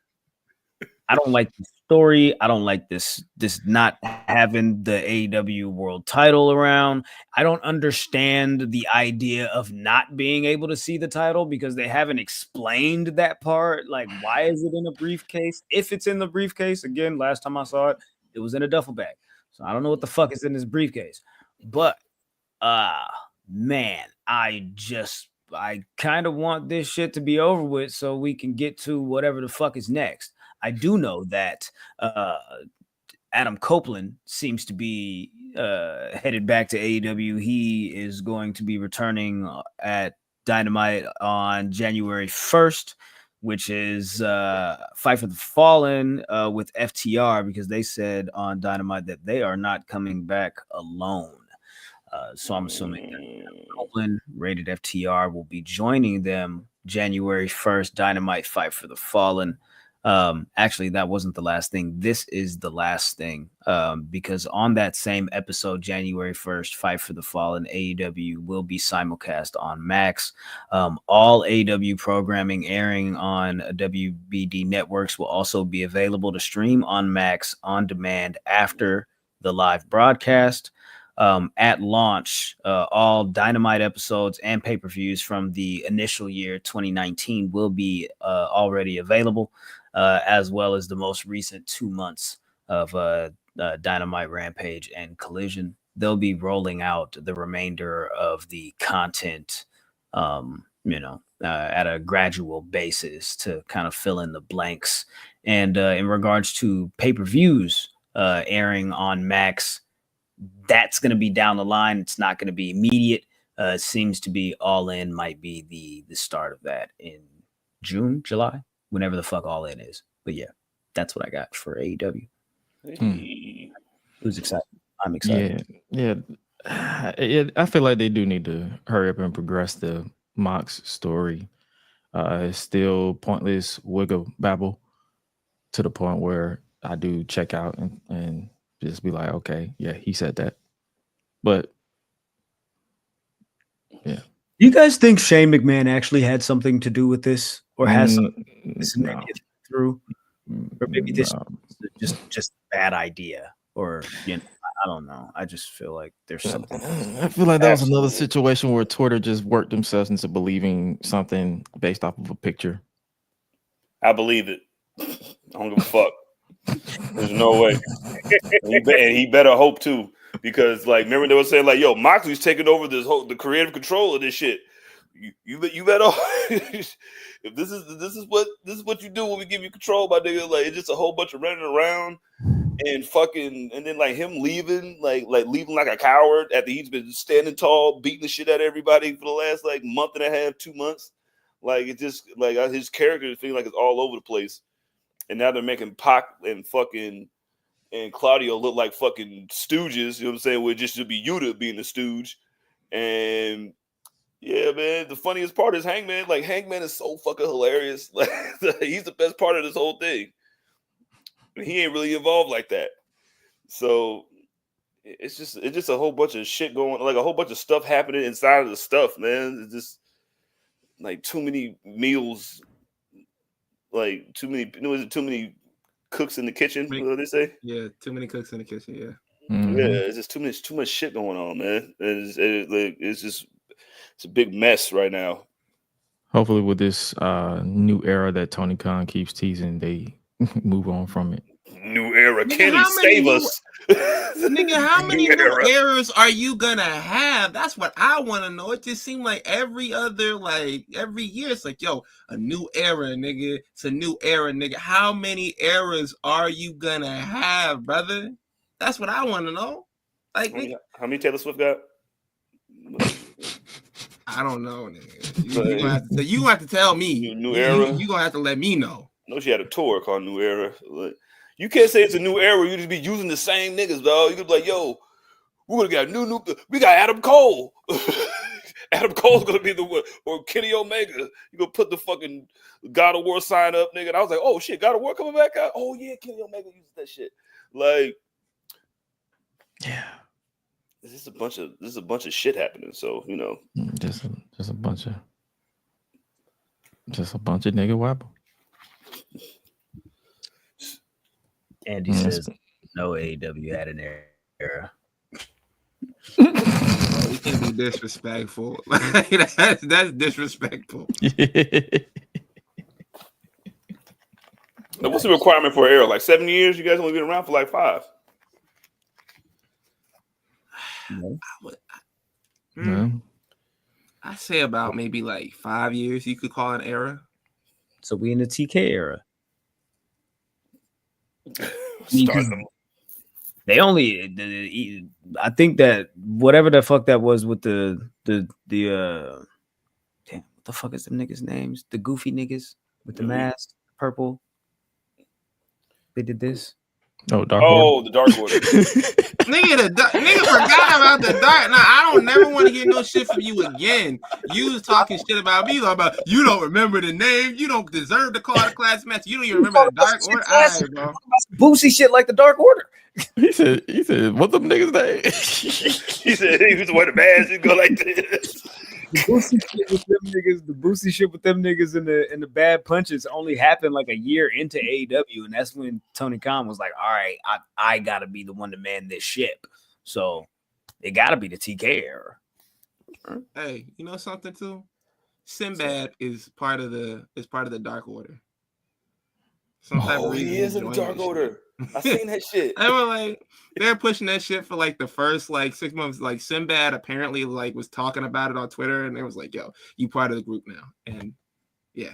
A: I don't like the story. I don't like this not having the AEW world title around. I don't understand the idea of not being able to see the title because they haven't explained that part. Like, why is it in a briefcase? If it's in the briefcase, again, last time I saw it, it was in a duffel bag. So I don't know what the fuck is in this briefcase. But man, I kind of want this shit to be over with so we can get to whatever the fuck is next. I do know that Adam Copeland seems to be headed back to AEW. He is going to be returning at Dynamite on January 1st, which is Fight for the Fallen with FTR, because they said on Dynamite that they are not coming back alone. So I'm assuming that Copeland, rated FTR, will be joining them January 1st, Dynamite Fight for the Fallen. Actually, that wasn't the last thing. This is the last thing, because on that same episode, January 1st, Fight for the Fallen, AEW will be simulcast on Max. All AEW programming airing on WBD networks will also be available to stream on Max on demand after the live broadcast. At launch, all Dynamite episodes and pay-per-views from the initial year 2019 will be already available, as well as the most recent 2 months of Dynamite, Rampage, and Collision. They'll be rolling out the remainder of the content, at a gradual basis to kind of fill in the blanks. And in regards to pay-per-views airing on Max, that's going to be down the line. It's not going to be immediate. Seems to be All In might be the start of that in June, July, whenever the fuck All In is. But yeah, that's what I got for AEW. Who's excited? I'm excited.
C: Yeah. I feel like they do need to hurry up and progress the Mox story. It's still pointless wiggle babble to the point where I do check out and just be like, okay, yeah, he said that. But yeah.
A: Do you guys think Shane McMahon actually had something to do with this, or has this through, or maybe this just a bad idea, or
F: I don't know. I just feel like there's something.
C: I feel like that was another
E: Absolutely.
C: situation where Twitter just worked themselves into believing something based off of a picture.
E: I believe it. I don't give a fuck. There's no way. And he better hope too, because like remember they were saying like, "Yo, Moxley's taking over the creative control of this shit." You better. If this is what you do when we give you control, my nigga. Like it's just a whole bunch of running around and fucking, and then like him leaving, like leaving like a coward after he's been standing tall, beating the shit out of everybody for the last like month and a half, 2 months. Like it just like his character is feeling like it's all over the place. And now they're making Pac and fucking and Claudio look like fucking stooges. You know what I'm saying? Where it just should be Yuta being the stooge. And yeah, man, the funniest part is Hangman. Like Hangman is so fucking hilarious. Like he's the best part of this whole thing. He ain't really involved like that. So it's just a whole bunch of shit going, like a whole bunch of stuff happening inside of the stuff, man. It's just like too many meals. Like too many cooks in the kitchen. What do they say?
B: Yeah, too many cooks in the kitchen. Yeah,
E: Yeah, it's just too much shit going on, man. It's a big mess right now.
C: Hopefully, with this new era that Tony Khan keeps teasing, they move on from it.
E: New era,
B: Nigga,
E: can he save us?
B: nigga, how many
E: New
B: new
E: era.
B: errors are you gonna have? That's what I want to know. It just seemed like every year it's like, yo, a new era, nigga. It's a new era, nigga. How many eras are you gonna have, brother? That's what I want to know. Like,
E: How many Taylor Swift got?
B: I don't know, nigga. You gonna have to tell me.
E: New era.
B: You gonna have to let me know.
E: No, she had a tour called New Era. Like, you can't say it's a new era. You just be using the same niggas, dog. You could be like, yo, we're gonna get we got Adam Cole. Adam Cole's gonna be the one, or Kenny Omega. You gonna put the fucking God of War sign up, nigga. And I was like, oh shit, God of War coming back out. Oh yeah, Kenny Omega uses that shit. Like,
C: yeah,
E: this is a bunch of shit happening. So you know,
C: just a bunch of nigga wobble.
F: Andy says no AEW had an era.
B: We can't be disrespectful. That's disrespectful.
E: Now, what's the requirement for an era? Like 7 years? You guys only been around for like 5.
B: I say about maybe like 5 years. You could call it an era.
F: So we in the TK era. They only, I think that whatever the fuck that was with the damn, what the fuck is them niggas' names? The goofy niggas with the mask, purple. They did this.
C: Oh, Dark Order.
E: The Dark Order.
B: nigga forgot about the Dark. Now I don't never want to hear no shit from you again. You was talking shit about me, about you don't remember the name. You don't deserve to call it a class match. You don't even remember the Dark Order. All right, bro.
F: Boosie shit like the Dark Order.
C: He said, what them niggas name?
E: He said he was wearing the mask and go like this.
F: The Boosie shit with them niggas and the bad punches only happened like a year into AEW, and that's when Tony Khan was like, all right, I gotta be the one to man this ship. So it gotta be the TK era.
B: Hey, you know something too? Sinbad is part of the Dark Order.
E: He is in the Dark Order. I seen that shit.
B: I was like, they're pushing that shit for like the first like 6 months. Like Sinbad apparently like was talking about it on Twitter, and it was like, "Yo, you part of the group now." And yeah,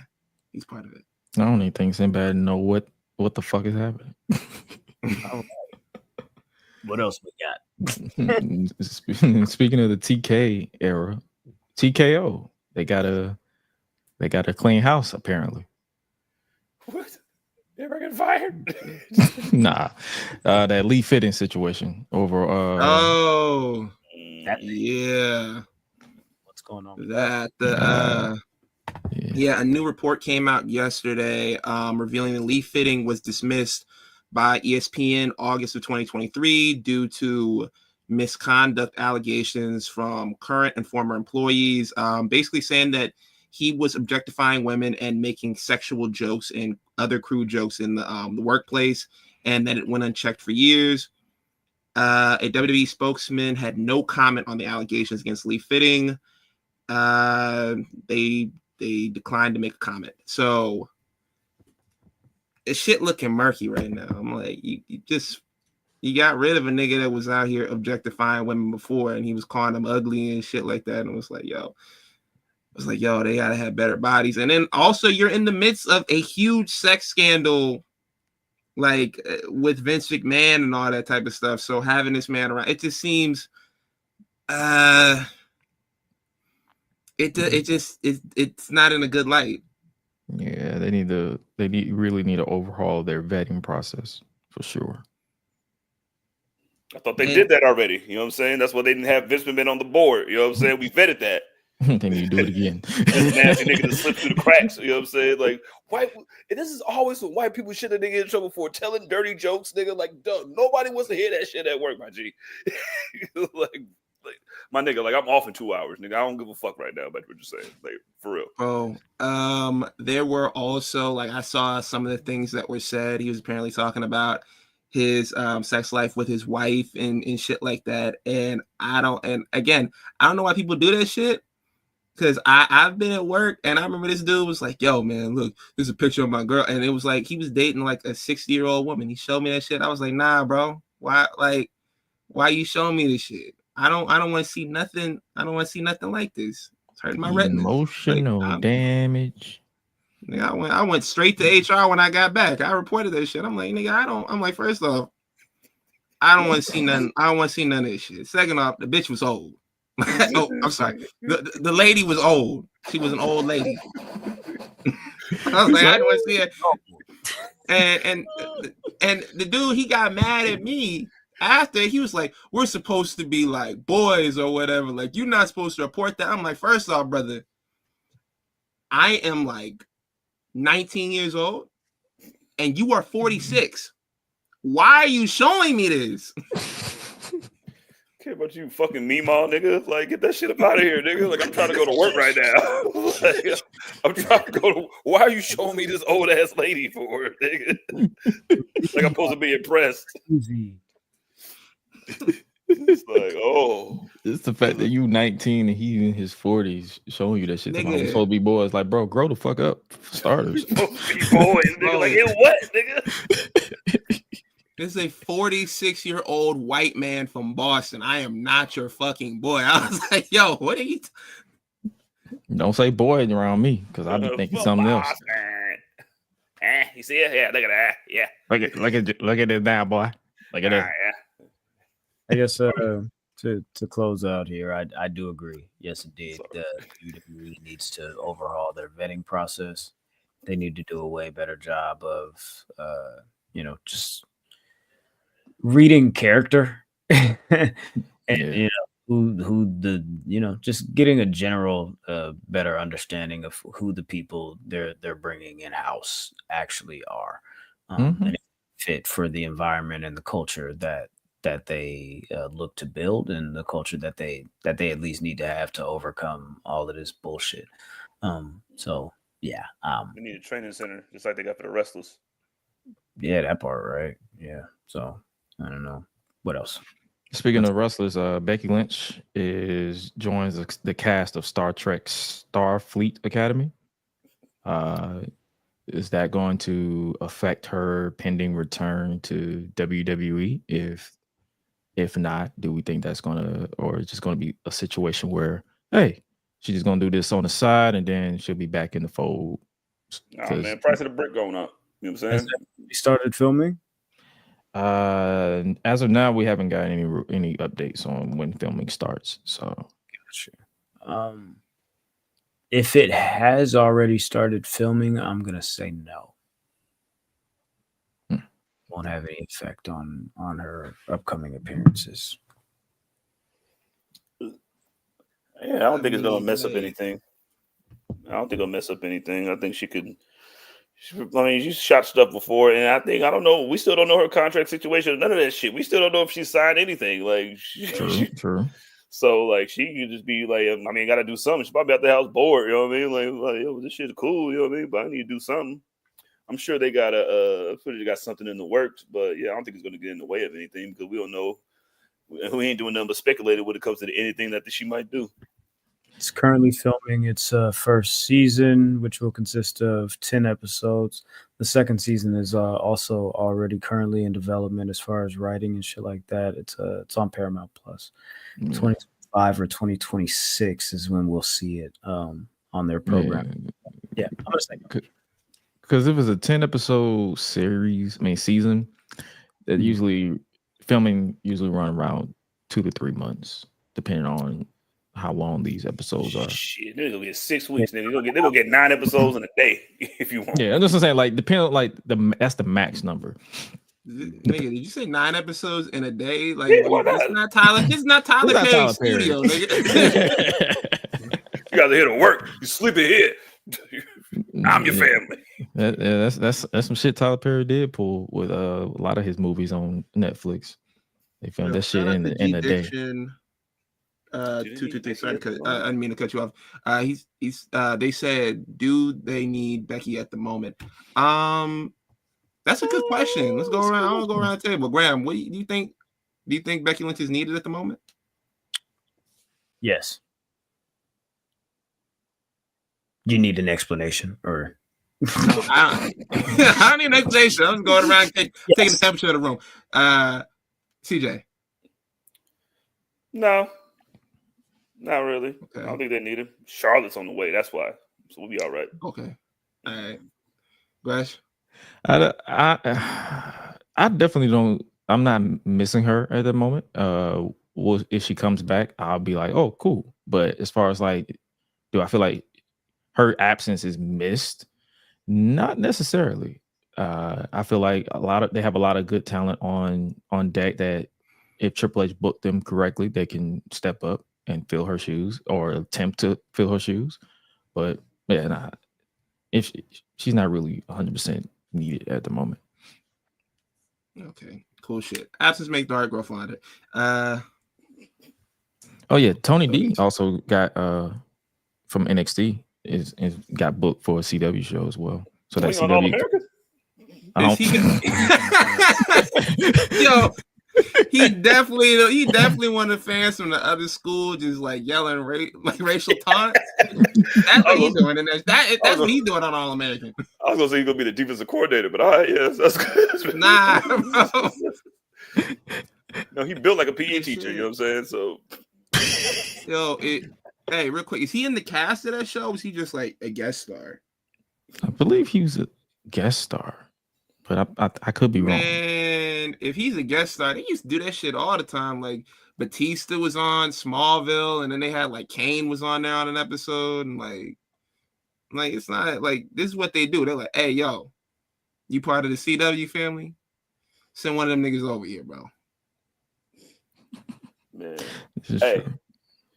B: he's part of it.
C: I don't even think Sinbad know what the fuck is happening.
F: What else we got?
C: Speaking of the TK era, TKO they got a clean house apparently.
E: What? Ever get fired?
C: Nah, that Lee Fitting situation over.
B: Yeah.
F: What's going on?
B: A new report came out yesterday, revealing that Lee Fitting was dismissed by ESPN August of 2023 due to misconduct allegations from current and former employees, basically saying that he was objectifying women and making sexual jokes and other crude jokes in the workplace, and that it went unchecked for years. A WWE spokesman had no comment on the allegations against Lee Fitting. They declined to make a comment. So it's shit looking murky right now. I'm like, you got rid of a nigga that was out here objectifying women before, and he was calling them ugly and shit like that. And it was like, yo, they gotta have better bodies. And then also, you're in the midst of a huge sex scandal, like with Vince McMahon and all that type of stuff. So having this man around, it just seems, it's not in a good light.
C: Yeah, they really need to overhaul their vetting process for sure.
E: I thought they did that already. You know what I'm saying? That's why they didn't have Vince McMahon on the board. You know what I'm saying? We vetted that.
C: They need to do it again.
E: This nasty nigga to slip through the cracks. You know what I'm saying? Like, white. And this is always what white people shit that they get in trouble for, telling dirty jokes, nigga. Like, duh, nobody wants to hear that shit at work, my G. like my nigga, like, I'm off in 2 hours, nigga. I don't give a fuck right now about what you're saying. Like, for real.
B: Bro, there were also, like, I saw some of the things that were said. He was apparently talking about his sex life with his wife and shit like that. And I don't know why people do that shit. Because I've been at work and I remember this dude was like, yo, man, look, this is a picture of my girl. And it was like he was dating like a 60-year-old woman. He showed me that shit. I was like, nah, bro. Why you showing me this shit? I don't want to see nothing. I don't want to see nothing like this. It's hurting my retina.
C: Emotional damage.
B: Nigga, I went straight to HR when I got back. I reported that shit. I'm like, nigga, I'm like, first off, I don't want to see nothing. I don't want to see none of this shit. Second off, the bitch was old. Oh, I'm sorry. The lady was old. She was an old lady. I was like, I don't want to see it. And the dude, he got mad at me after. He was like, we're supposed to be like boys or whatever. Like, you're not supposed to report that. I'm like, first off, brother, I am like 19 years old and you are 46. Why are you showing me this?
E: Care about you fucking Meemaw, nigga. Like, get that shit up out of here, nigga. Like, I'm trying to go to work right now. Like, I'm trying to go to. Why are you showing me this old ass lady for, nigga? Like, I'm supposed to be impressed. It's like, oh,
C: it's the fact that you 19 and he in his 40s showing you that shit. We're supposed to be boys. Like, bro, grow the fuck up, for starters.
E: Supposed to be boys, nigga. Like, in what, nigga?
B: This is a 46-year-old white man from Boston. I am not your fucking boy. I was like, yo, what are you?
C: Don't say boy around me, because I'll be thinking something else.
E: You see it? Yeah, look at that. Yeah.
C: Look at it now, boy. Look at that.
E: Yeah.
F: I guess to close out here, I do agree. Yes, indeed. The WWE needs to overhaul their vetting process. They need to do a way better job of, just reading character and who the just getting a general better understanding of who the people they're bringing in house actually are, and fit for the environment and the culture that they look to build, and the culture that they at least need to have to overcome all of this bullshit. So yeah,
E: we need a training center just like they got for the wrestlers.
F: Yeah, that part, right? Yeah. So I don't know what else.
C: Speaking of wrestlers, Becky Lynch joins the cast of Star Trek Starfleet Academy. Is that going to affect her pending return to WWE? If not, do we think that's just gonna be a situation where, hey, she's just gonna do this on the side and then she'll be back in the fold?
E: Oh man, price of the brick going up. You know what I'm saying?
F: We started filming.
C: As of now, we haven't got any updates on when filming starts. So,
F: if it has already started filming, I'm gonna say no. Won't have any effect on her upcoming appearances.
E: Yeah, I don't think it's gonna mess up anything. I think she could. I mean, she shot stuff before, and I don't know. We still don't know her contract situation. None of that shit. We still don't know if she signed anything. Like,
C: true.
E: So, like, she could just be like, I mean, got to do something. She's probably at the house bored. You know what I mean? Like, yo, this shit's cool. You know what I mean? But I need to do something. I'm sure they got something in the works, but yeah, I don't think it's going to get in the way of anything because we don't know we ain't doing nothing but speculating when it comes to anything that she might do.
F: It's currently filming its first season, which will consist of 10 episodes. The second season is also already currently in development as far as writing and shit like that. It's on Paramount Plus. 2025 or 2026 is when we'll see it on their program. Yeah, I'm gonna say
C: because if it's a 10 episode season, that usually filming run around 2 to 3 months, depending on how long these episodes are.
E: Shit, they're gonna get 6 weeks. They're gonna get 9 episodes in a day if you want.
C: Yeah, I'm just saying, like, depending, like that's the max number.
B: Nigga, did you say 9 episodes in a day? Like, it's not Tyler. It's not Tyler Perry's studio, nigga.
E: You guys are here to work. You sleeping here. I'm your family.
C: That's some shit Tyler Perry did pull with a lot of his movies on Netflix. They filmed that shit in a day.
B: 223. Sorry, I didn't mean to cut you off. He's they said, do they need Becky at the moment? That's a good question. Let's go around. I'll go around the table. Graham, what do you think? Do you think Becky Lynch is needed at the moment?
F: yes. You need an explanation, or
B: I don't need an explanation. I'm just going around taking the temperature of the room. CJ.
E: No, not really.
B: Okay.
E: I don't think they need him. Charlotte's on the way. That's why. So we'll be all right.
B: Okay. All right. Grash.
C: I definitely don't. I'm not missing her at the moment. If she comes back, I'll be like, oh, cool. But as far as like, do I feel like her absence is missed? Not necessarily. I feel like they have a lot of good talent on deck that if Triple H booked them correctly, they can step up and fill her shoes or attempt to fill her shoes. But yeah, if she's not really 100% needed at the moment.
B: Okay, cool shit. Absence make the heart grow fonder.
C: Oh yeah, Tony D also got from NXT is got booked for a CW show as well. So that's CW.
B: Yo, he definitely one of the fans from the other school just like yelling racial taunts. That's what he's doing, and that's what he's doing on All American.
E: I was gonna say he's gonna be the defensive coordinator, but all right, yes, that's good.
B: Nah, bro.
E: No, he built like a PE teacher. You know what I'm saying? So,
B: yo, hey, real quick, is he in the cast of that show? Or was he just like a guest star?
C: I believe he was a guest star, but I could be wrong.
B: Man, if he's a guest star, they used to do that shit all the time. Like Batista was on Smallville, and then they had like Kane was on there on an episode, and like it's not like this is what they do. They're like, hey, yo, you part of the CW family? Send one of them niggas over here, bro.
E: Man, hey,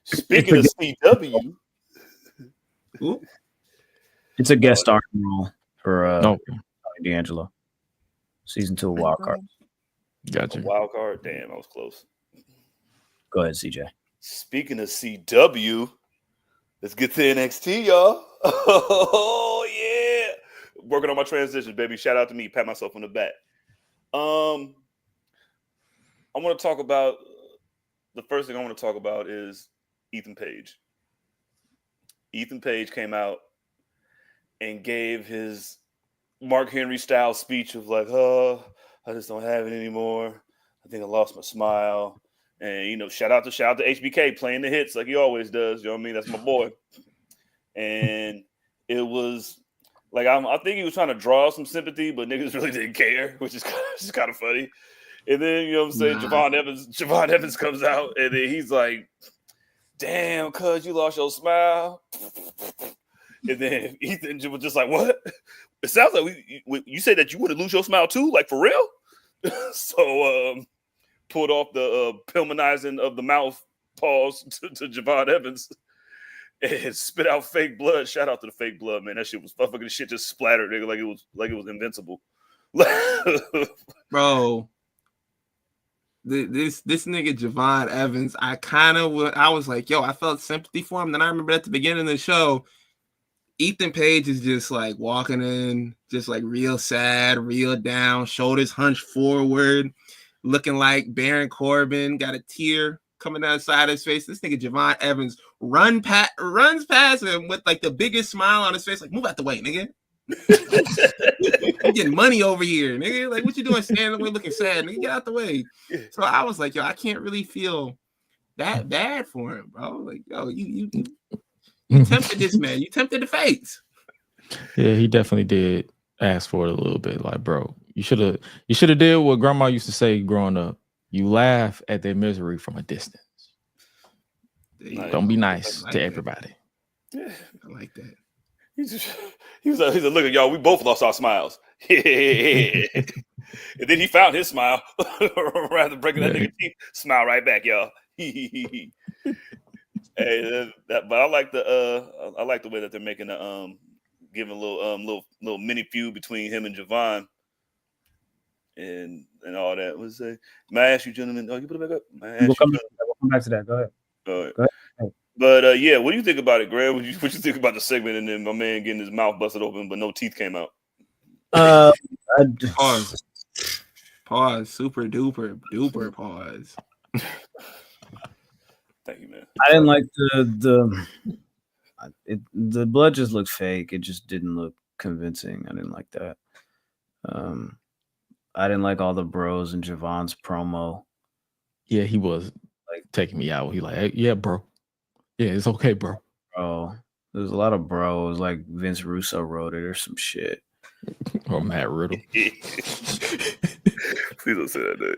E: speaking of CW,
F: it's a guest starring role for D'Angelo. Season 2 of Wild Card.
C: Gotcha.
E: Wild Card. Damn, I was close.
F: Go ahead, CJ.
E: Speaking of CW, let's get to NXT, y'all. Oh yeah, working on my transition, baby. Shout out to me. Pat myself on the back. I want to talk about the first thing I want to talk about is Ethan Page. Ethan Page came out and gave his Mark Henry style speech of like, oh, I just don't have it anymore. I think I lost my smile. And, you know, shout out to HBK playing the hits like he always does. You know what I mean? That's my boy. And it was like, I think he was trying to draw some sympathy, but niggas really didn't care, which is kind of funny. And then, you know what I'm saying? Javon Evans comes out and then he's like, damn, cuz you lost your smile. And then Ethan was just like, what? It sounds like you said that you wouldn't lose your smile too, like for real? So pulled off the pilmanizing of the mouth pause to Javon Evans and spit out fake blood. Shout out to the fake blood, man. That shit was fucking shit just splattered, nigga, like it was invincible.
B: Bro. This nigga Javon Evans, I was like, yo, I felt sympathy for him. Then I remember at the beginning of the show, Ethan Page is just like walking in, just like real sad, real down, shoulders hunched forward. looking like Baron Corbin, got a tear coming down the side of his face. This nigga Javon Evans runs past him with like the biggest smile on his face, like, move out the way, nigga. I'm getting money over here, nigga. Like, what you doing standing away looking sad, nigga? Get out the way. So I was like, yo, I can't really feel that bad for him, bro. Like, yo, you tempted this man. You tempted the fates.
C: Yeah, he definitely did ask for it a little bit. Like, bro, you should have did what grandma used to say growing up. You laugh at their misery from a distance. Don't be nice to everybody.
B: Yeah, I like that.
E: He was like, look at y'all, we both lost our smiles. And then he found his smile rather than breaking that nigga teeth. Smile right back, y'all. But I like the way that they're making the giving a little mini feud between him and Javon and all that. Was may I ask you, gentlemen? Oh, you put it back up.
F: We'll come back to that. Go ahead.
E: Go ahead.
F: Go ahead.
E: But yeah, what do you think about it, Greg? What you think about the segment and then my man getting his mouth busted open but no teeth came out?
B: Pause. Super duper pause.
E: Thank you, man.
F: I didn't like the blood just looked fake. It just didn't look convincing. I didn't like that. I didn't like all the bros and Javon's promo.
C: Yeah, he was like taking me out. He like, hey, yeah, bro. Yeah, it's okay, bro.
F: Bro, there's a lot of bros. Like Vince Russo wrote it or some shit.
C: Or Matt Riddle.
E: Please don't say that name.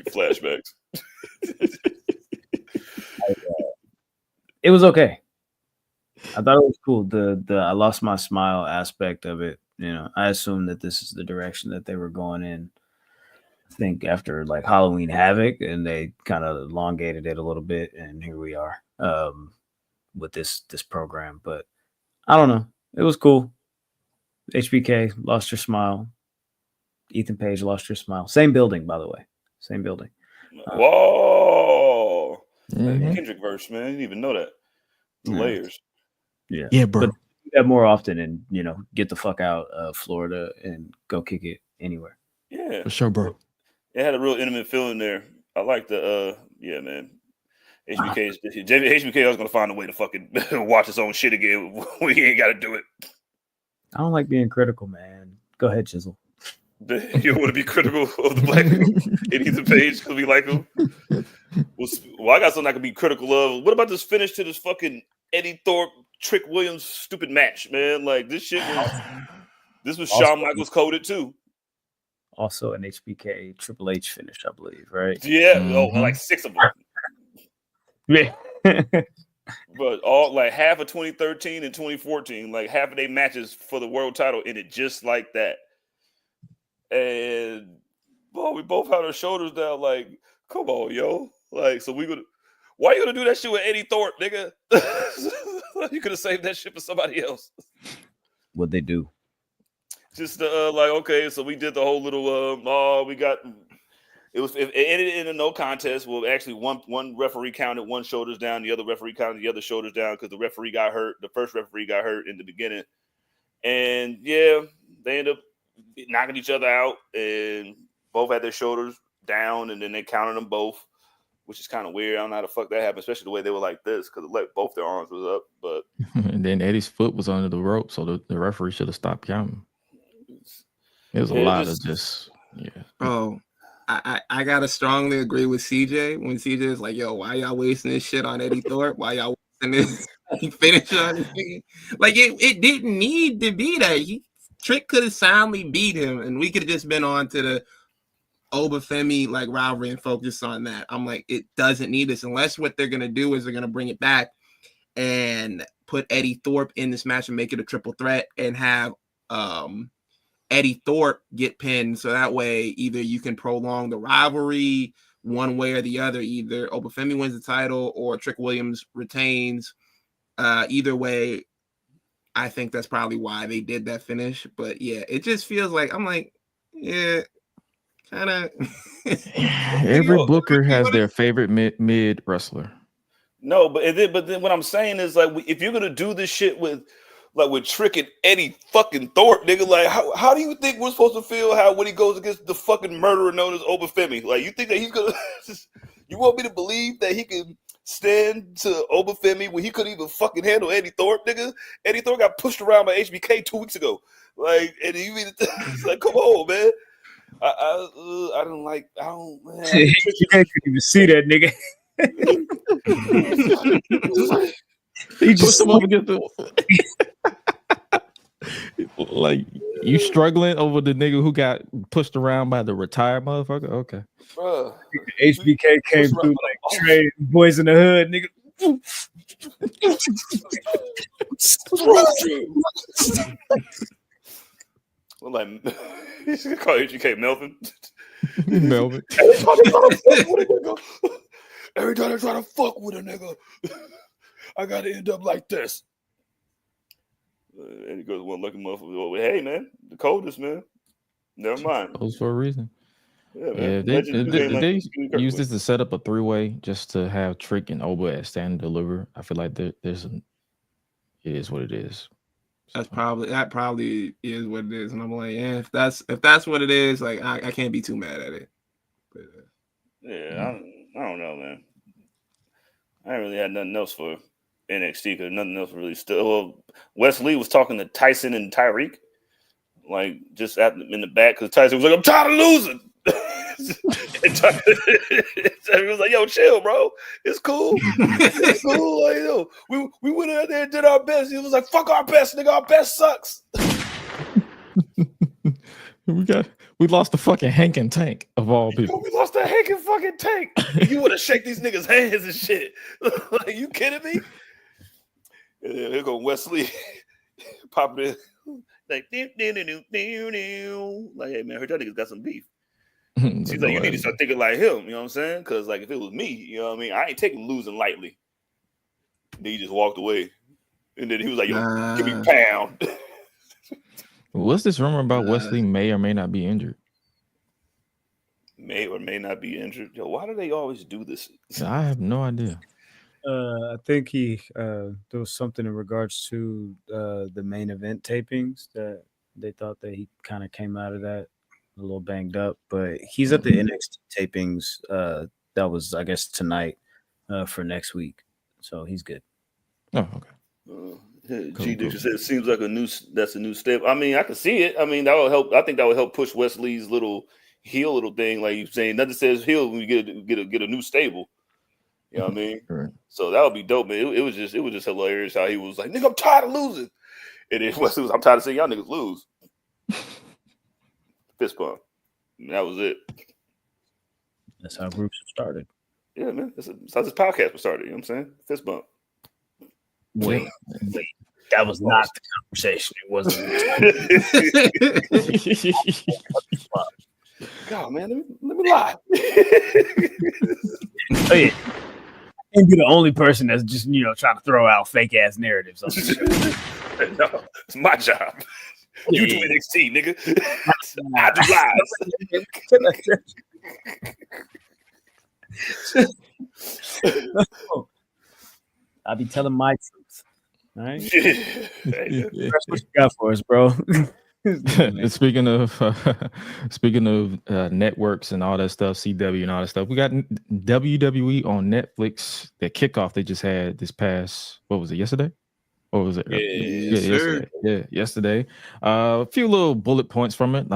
E: Flashbacks.
F: It was okay. I thought it was cool. The I lost my smile aspect of it. You know, I assumed that this is the direction that they were going in. I think after like Halloween Havoc, and they kind of elongated it a little bit, and here we are with this program. But I don't know. It was cool. HBK lost your smile. Ethan Page lost your smile. Same building, by the way. Same building.
E: Whoa. Kendrick verse, man. I didn't even know that. The layers.
F: Yeah.
C: Yeah, bro.
F: But do that more often and, you know, get the fuck out of Florida and go kick it anywhere.
E: Yeah.
C: For sure, bro.
E: It had a real intimate feeling there. I like the yeah, man. HBK was gonna find a way to fucking watch his own shit again when he ain't gotta do it.
F: I don't like being critical, man. Go ahead, Chisel.
E: You want to be critical of the black people in Ethan Page because we like him? Well, I got something I can be critical of. What about this finish to this fucking Eddie Thorpe, Trick Williams stupid match, man? Like this shit was Shawn Michaels coded too.
F: Also an HBK Triple H finish, I believe, right?
E: Yeah, like 6 of them.
F: Yeah.
E: But all like half of 2013 and 2014, like half of their matches for the world title ended just like that. And boy, we both had our shoulders down, like, come on, yo. Like, so why you gonna do that shit with Eddie Thorpe, nigga? You could have saved that shit for somebody else.
F: What'd they do?
E: Just like, okay, so we did the whole little it ended in a no contest. Well, actually one referee counted one shoulders down, the other referee counted the other shoulders down because the referee got hurt. The first referee got hurt in the beginning. And yeah, they ended up knocking each other out and both had their shoulders down, and then they counted them both, which is kind of weird. I don't know how the fuck that happened, especially the way they were like this, because both their arms was up. But
C: and then Eddie's foot was under the rope, so the referee should have stopped counting. It was a lot of just, yeah.
B: Bro, I gotta strongly agree with CJ when CJ is like, yo, why y'all wasting this shit on Eddie Thorpe? Why y'all wasting this finish on this thing? Like it didn't need to be that. Trick could have soundly beat him, and we could have just been on to the Obafemi like rivalry and focus on that. I'm like, it doesn't need this unless what they're gonna do is they're gonna bring it back and put Eddie Thorpe in this match and make it a triple threat and have Eddie Thorpe get pinned, so that way either you can prolong the rivalry one way or the other. Either Obafemi wins the title or Trick Williams retains. Either way, I think that's probably why they did that finish. But yeah, it just feels like I'm like, yeah, kind of.
C: Every booker has their favorite mid wrestler.
E: No, but then what I'm saying is like, if you're gonna do this shit with like with Trick and Eddie fucking Thorpe, nigga. Like, how do you think we're supposed to feel when he goes against the fucking murderer known as Obafemi? Like, you think that he's gonna? You want me to believe that he can stand to Obafemi when he couldn't even fucking handle Eddie Thorpe, nigga? Eddie Thorpe got pushed around by HBK 2 weeks ago. Like, and you mean it's like, come on, man. I don't like. I don't. Man,
F: You can't even see that nigga.
C: He just pushed him up against the. Like, you struggling over the nigga who got pushed around by the retired motherfucker? Okay.
E: Bruh.
F: HBK came through like Trey, Boys in the Hood, nigga.
E: I'm like, he's gonna call HBK Melvin.
C: Melvin.
E: Every time I try to fuck with a nigga, I gotta end up like this. And he goes, one lucky motherfucker. Well, hey, man, the coldest, man. Never mind.
C: Those for a reason.
E: Yeah, man.
C: Yeah, they use this to set up a 3-way just to have Trick and Oba at stand and deliver. I feel like it is what it is.
B: That probably is what it is, and I'm like, yeah, if that's what it is, like I can't be too mad at it. But,
E: yeah, I don't know, man. I ain't really had nothing else for NXT because nothing else really still. Well, Wes Lee was talking to Tyson and Tyreek, like just in the back because Tyson was like, "I'm tired of losing." And he was like, "Yo, chill, bro. It's cool. It's cool. Like, yo, we went out there and did our best." He was like, "Fuck our best, nigga. Our best sucks."
C: We lost the fucking Hank and Tank of all people.
E: We lost the Hank and fucking Tank. You want to shake these niggas' hands and shit? Like, you kidding me? And then here go Wesley popping in like, like, hey man, I heard y'all niggas got some beef. She's like, you need to start thinking like him, you know what I'm saying? Because like if it was me, you know what I mean, I ain't taking losing lightly. And then he just walked away. And then he was like, yo, give me a pound.
C: What's this rumor about Wesley may or may not be injured?
E: May or may not be injured. Yo, why do they always do this?
C: I have no idea.
F: I think there was something in regards to the main event tapings that they thought that he kind of came out of that a little banged up, but he's at the NXT tapings. That was, I guess, tonight for next week, so he's good.
C: Oh, okay.
E: G Dixon said it seems like a new step. I mean, I can see it. I mean, that will help. I think that will help push Wesley's little thing. Like you saying, nothing says heel when you get a new stable. You know what I mean?
C: Right.
E: So that would be dope, man. It was just hilarious how he was like, "Nigga, I'm tired of losing," and then Wesley was, "I'm tired of seeing y'all niggas lose." Fist bump. And that was it.
F: That's how groups started.
E: Yeah, man. That's how this podcast was started. You know what I'm saying? Fist bump.
F: Wait, that was not the conversation. It wasn't.
E: God, man, let me lie.
F: Oh, yeah. I can't be the only person that's just trying to throw out fake ass narratives.
E: No, it's my job. You do NXT, nigga. I do lies.
F: I'll be telling my truth. All right.
E: Yeah.
F: That's what you got for us, bro.
C: Speaking of networks and all that stuff, CW and all that stuff, we got WWE on Netflix. The kickoff they just had this past, what was it, yesterday? Or was it? Yesterday. A few little bullet points from it.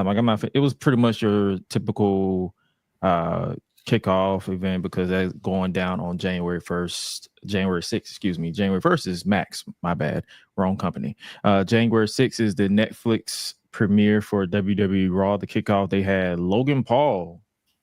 C: It was pretty much your typical kickoff event because that's going down on January 6th. January 1st is Max. My bad. Wrong company. January 6th is the Netflix premiere for WWE Raw. The kickoff, they had Logan Paul.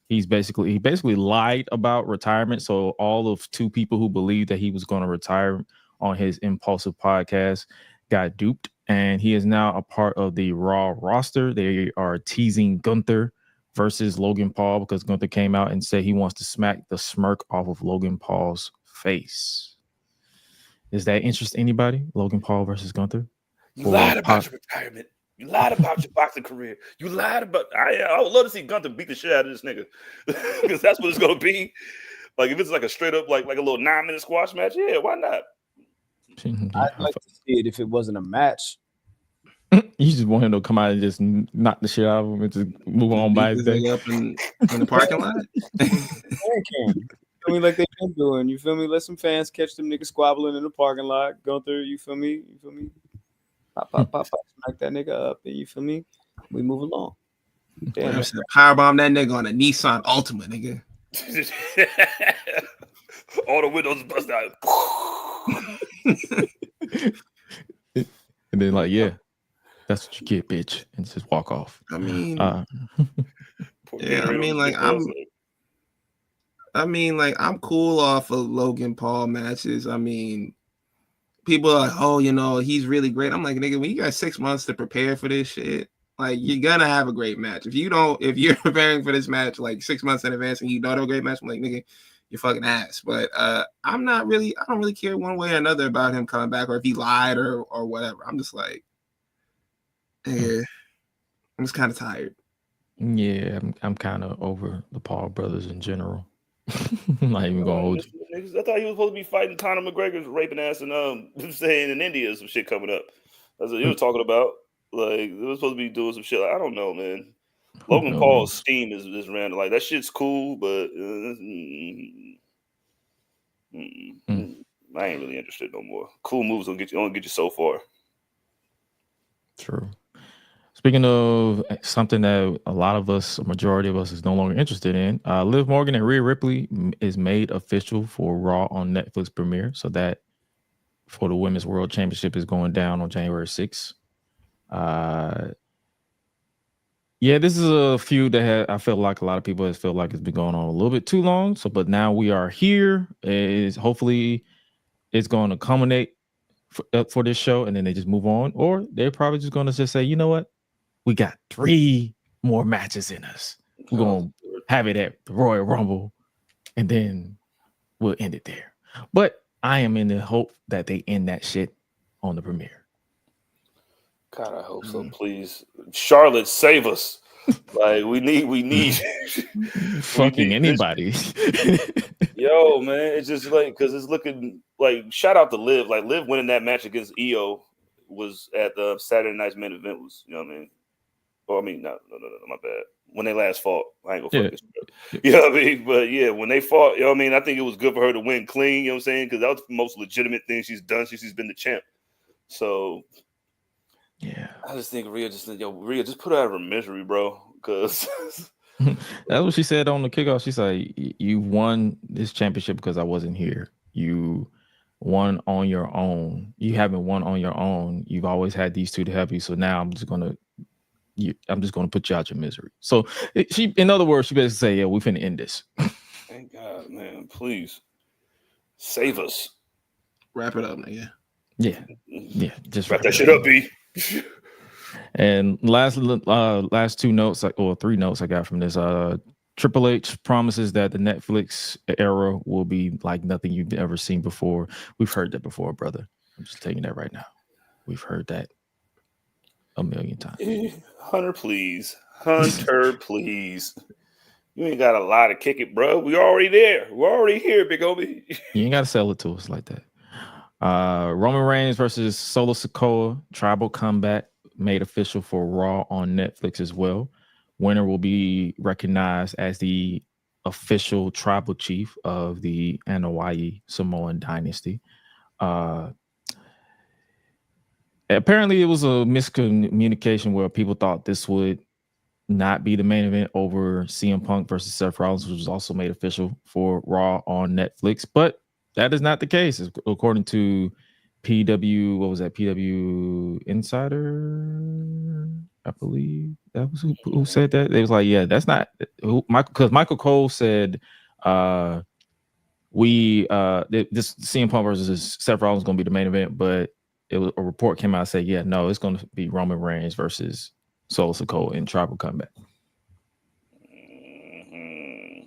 C: He basically lied about retirement. So all of 2 people who believed that he was going to retire on his Impulsive podcast got duped. And he is now a part of the Raw roster. They are teasing Gunther versus Logan Paul because Gunther came out and said he wants to smack the smirk off of Logan Paul's face. Does that interest anybody? Logan Paul versus Gunther?
E: You lied about your retirement. You lied about your boxing career. You lied about. I would love to see Gunther beat the shit out of this nigga because that's what it's gonna be. Like if it's like a straight up like a little 9-minute squash match, yeah, why not?
F: I'd like to see it if it wasn't a match.
C: You just want him to come out and just knock the shit out of him and just move on by his day.
B: Up in the parking lot.
F: You feel me, like they've been doing. You feel me? Let some fans catch them niggas squabbling in the parking lot, go through. You feel me? You feel me? Pop, smack that nigga up, and you feel me? We move along. Damn,
B: powerbomb that nigga on a Nissan Altima, nigga.
E: All the windows bust out.
C: And then like, yeah, that's what you get, bitch, and just walk off.
B: I mean,
E: Yeah,
B: I mean, like I'm cool off of Logan Paul matches. I mean, people are like, oh, you know, he's really great. I'm like, nigga, when you got 6 months to prepare for this shit, like you're gonna have a great match. If you're preparing for this match like 6 months in advance and you don't have a great match, I'm like, nigga, you're fucking ass. But I don't really care one way or another about him coming back or if he lied or whatever. I'm just like, yeah, I'm just kind of tired.
C: Yeah, I'm kind of over the Paul brothers in general. I'm not even gonna hold you.
E: I thought he was supposed to be fighting Conor McGregor's raping ass and saying in India some shit coming up. That's what he was talking about. Like they were supposed to be doing some shit. Like, I don't know, man. Logan Paul's steam is random. Like that shit's cool, but I ain't really interested no more. Cool moves only get you so far.
C: True. Speaking of something that a lot of us, a majority of us, is no longer interested in, Liv Morgan and Rhea Ripley is made official for Raw on Netflix premiere. So that for the Women's World Championship is going down on January 6th. Yeah, this is a feud that I feel like a lot of people has felt like it's been going on a little bit too long. So, but now we are here. Hopefully it's going to culminate for this show, and then they just move on, or they're probably just going to just say, you know what? We got 3 more matches in us. We're going to have it at the Royal Rumble, and then we'll end it there. But I am in the hope that they end that shit on the premiere.
E: God, I hope so. Please, Charlotte, save us. Like we need
C: fucking anybody.
E: Yo, man, it's just like because it's looking like shout out to Liv. Like Liv winning that match against EO was at the Saturday night's main event. Was you know what I mean? Oh, I mean, no, my bad. When they last fought, I ain't gonna fuck this. You know what I mean? But yeah, when they fought, you know what I mean? I think it was good for her to win clean, you know what I'm saying? Because that was the most legitimate thing she's done since she's been the champ. So
C: yeah.
E: I just think Rhea just put her out of her misery, bro. Because
C: that's what she said on the kickoff. She said, you won this championship because I wasn't here. You won on your own. You haven't won on your own. You've always had these two to help you. So now I'm just gonna put you out your misery. So in other words, she basically say, yeah, we finna end this.
E: Thank God, man. Please save us.
B: Wrap it up, nigga.
C: Yeah. Just
E: wrap that shit up, B.
C: And last 2 notes, or 3 notes I got from this. Triple H promises that the Netflix era will be like nothing you've ever seen before. We've heard that before, brother. I'm just telling you that right now. We've heard that a million times.
E: Hunter, please. You ain't got a lot to kick it, bro. We already there. We're already here, big homie.
C: You ain't got to sell it to us like that. Roman Reigns versus Solo Sikoa Tribal Combat made official for Raw on Netflix as well. Winner will be recognized as the official tribal chief of the Anoa'i Samoan dynasty. Apparently, it was a miscommunication where people thought this would not be the main event over CM Punk versus Seth Rollins, which was also made official for Raw on Netflix. But that is not the case, according to PW. What was that? PW Insider, I believe that was who said that. They was like, yeah, that's not because Michael Cole said this CM Punk versus Seth Rollins is going to be the main event, but a report came out and said, yeah, no, it's going to be Roman Reigns versus Solo Sikoa in Tribal Combat.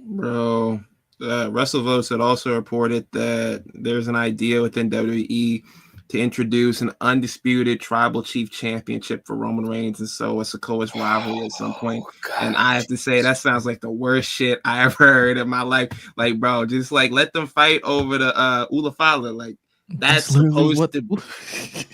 B: Bro, WrestleVotes had also reported that there's an idea within WWE to introduce an undisputed Tribal Chief Championship for Roman Reigns and Sikoa's rivalry at some point. And I have to say, that sounds like the worst shit I ever heard in my life. Like, bro, just like let them fight over the Ula Fala. Like, That's
C: literally
B: supposed
C: what.
B: to.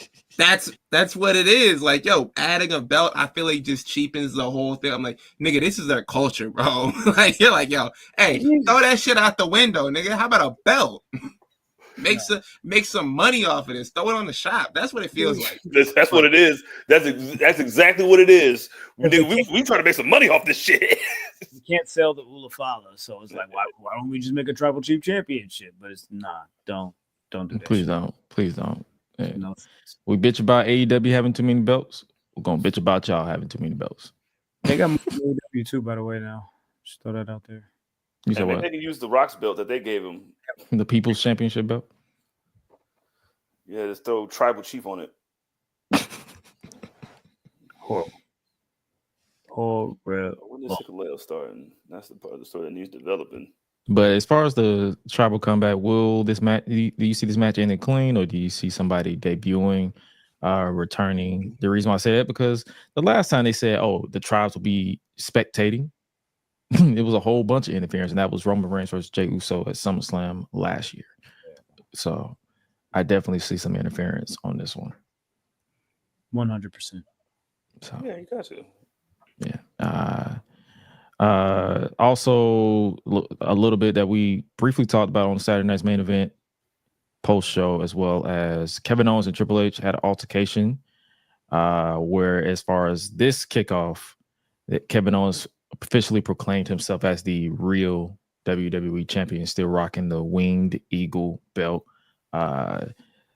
B: That's what it is. Like, yo, adding a belt, I feel like just cheapens the whole thing. I'm like, nigga, this is their culture, bro. Like, you're like, yo, hey, throw that shit out the window, nigga. How about a belt? Make some money off of this. Throw it on the shop. That's what it feels like.
E: That's what it is. That's exactly what it is. We try to make some money off this shit.
F: You can't sell the Ulafala, so it's like, why don't we just make a tribal chief championship? But it's don't do that.
C: Please
F: shit.
C: don't. Please don't. Yeah.
F: No.
C: We bitch about AEW having too many belts. We're gonna bitch about y'all having too many belts.
F: They got AEW too, by the way. Now, just throw that out there.
C: You said
E: And
C: what?
E: they can use the Rock's belt that they gave him.
C: The People's Championship belt.
E: Yeah, just throw tribal chief on it.
F: Horrible.
E: When is Hikaleo starting? That's the part of the story that needs developing.
C: But as far as the tribal comeback, will this match? Do you see this match ending clean, or do you see somebody debuting, returning? The reason why I say that because the last time they said, "Oh, the tribes will be spectating," it was a whole bunch of interference, and that was Roman Reigns versus Jey Uso at SummerSlam last year. So I definitely see some interference on this one.
F: 100%.
C: So
E: Yeah, you got to.
C: yeah. Also, a little bit that we briefly talked about on Saturday night's main event post show, as well as Kevin Owens and Triple H had an altercation. Where, as far as this kickoff, that Kevin Owens officially proclaimed himself as the real WWE champion, still rocking the winged eagle belt.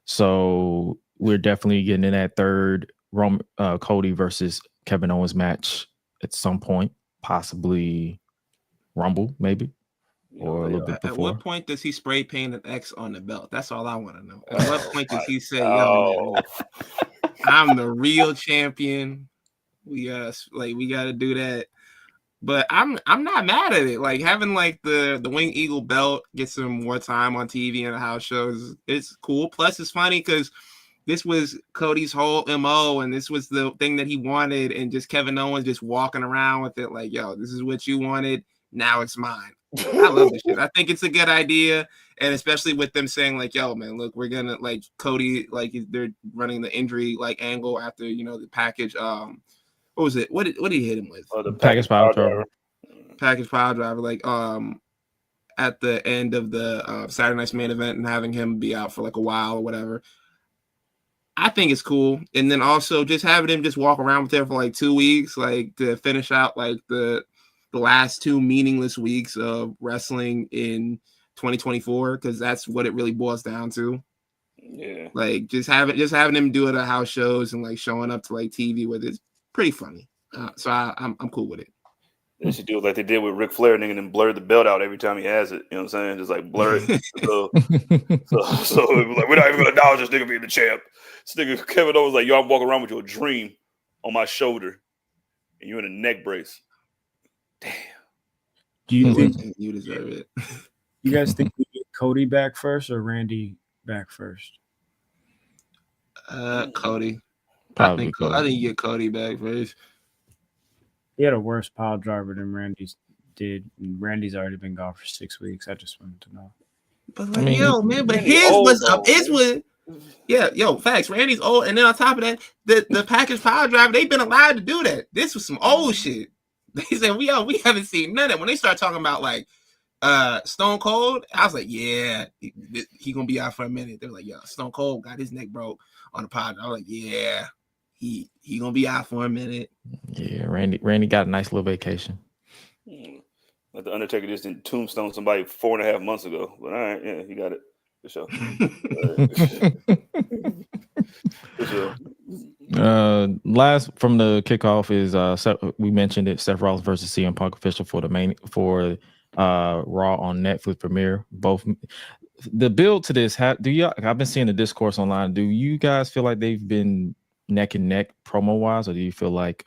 C: So we're definitely getting in that third Cody versus Kevin Owens match at some point, possibly Rumble, maybe, or a little bit
B: At
C: before.
B: what point does he spray paint an X on the belt? That's all I want to know. At what point does he say, "Yo, man, I'm the real champion"? We gotta do that. But I'm not mad at it. Like having like the Wing Eagle belt, get some more time on TV and the house shows. It's cool. Plus, it's funny because this was Cody's whole MO, and this was the thing that he wanted, and just Kevin Owens just walking around with it, like, "Yo, this is what you wanted. Now it's mine." I love this shit. I think it's a good idea, and especially with them saying like, "Yo, man, look, we're gonna like Cody, like they're running the injury like angle after the package." What was it? What did he hit him with?
E: The
C: Package power driver.
B: Package power driver, like at the end of the Saturday night's main event, and having him be out for like a while or whatever. I think it's cool. And then also just having him just walk around with there for like 2 weeks, like to finish out like the last 2 meaningless weeks of wrestling in 2024, because that's what it really boils down to.
E: Yeah.
B: Like just having him do it at house shows and like showing up to like TV with it's pretty funny. So I'm cool with it.
E: They should do it like they did with Ric Flair, nigga, and then blur the belt out every time he has it. You know what I'm saying? Just like blur it. so it was like, we're not even gonna acknowledge this nigga being the champ. This nigga Kevin Owens like, yo, I'm walking around with your dream on my shoulder, and you're in a neck brace. Damn.
F: Do you think
B: You deserve it.
F: you guys think we get Cody back first or Randy back first?
B: Cody.
C: Probably
B: I think you get Cody back first.
F: He had a worse pile driver than Randy's did. And Randy's already been gone for 6 weeks. I just wanted to know.
B: But like, but his was up. His was, facts. Randy's old, and then on top of that, the package power driver, they've been allowed to do that. This was some old shit. They said we haven't seen none of it. When they start talking about like Stone Cold, I was like, yeah, he gonna be out for a minute. They're like, yo, Stone Cold got his neck broke on the pod. I was like, yeah, he gonna be out for a minute.
C: Yeah, Randy got a nice little vacation.
E: Like the Undertaker just didn't tombstone somebody 4.5 months ago. But all right, yeah, he got it. For sure. For sure.
C: Last from the kickoff is we mentioned it, Seth Rollins versus CM Punk official for Raw on Netflix premiere. Both the build to this. I've been seeing the discourse online. Do you guys feel like they've been neck and neck promo wise, or do you feel like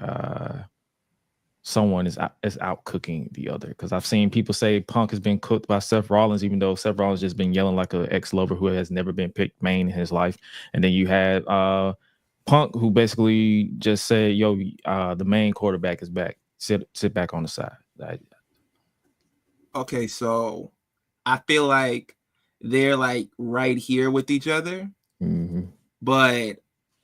C: someone is out cooking the other? Because I've seen people say Punk has been cooked by Seth Rollins, even though Seth Rollins just been yelling like an ex-lover who has never been picked main in his life. And then you had Punk, who basically just said, yo, the main quarterback is back. Sit back on the side.
B: Okay, so I feel like they're like right here with each other.
C: Mm-hmm.
B: But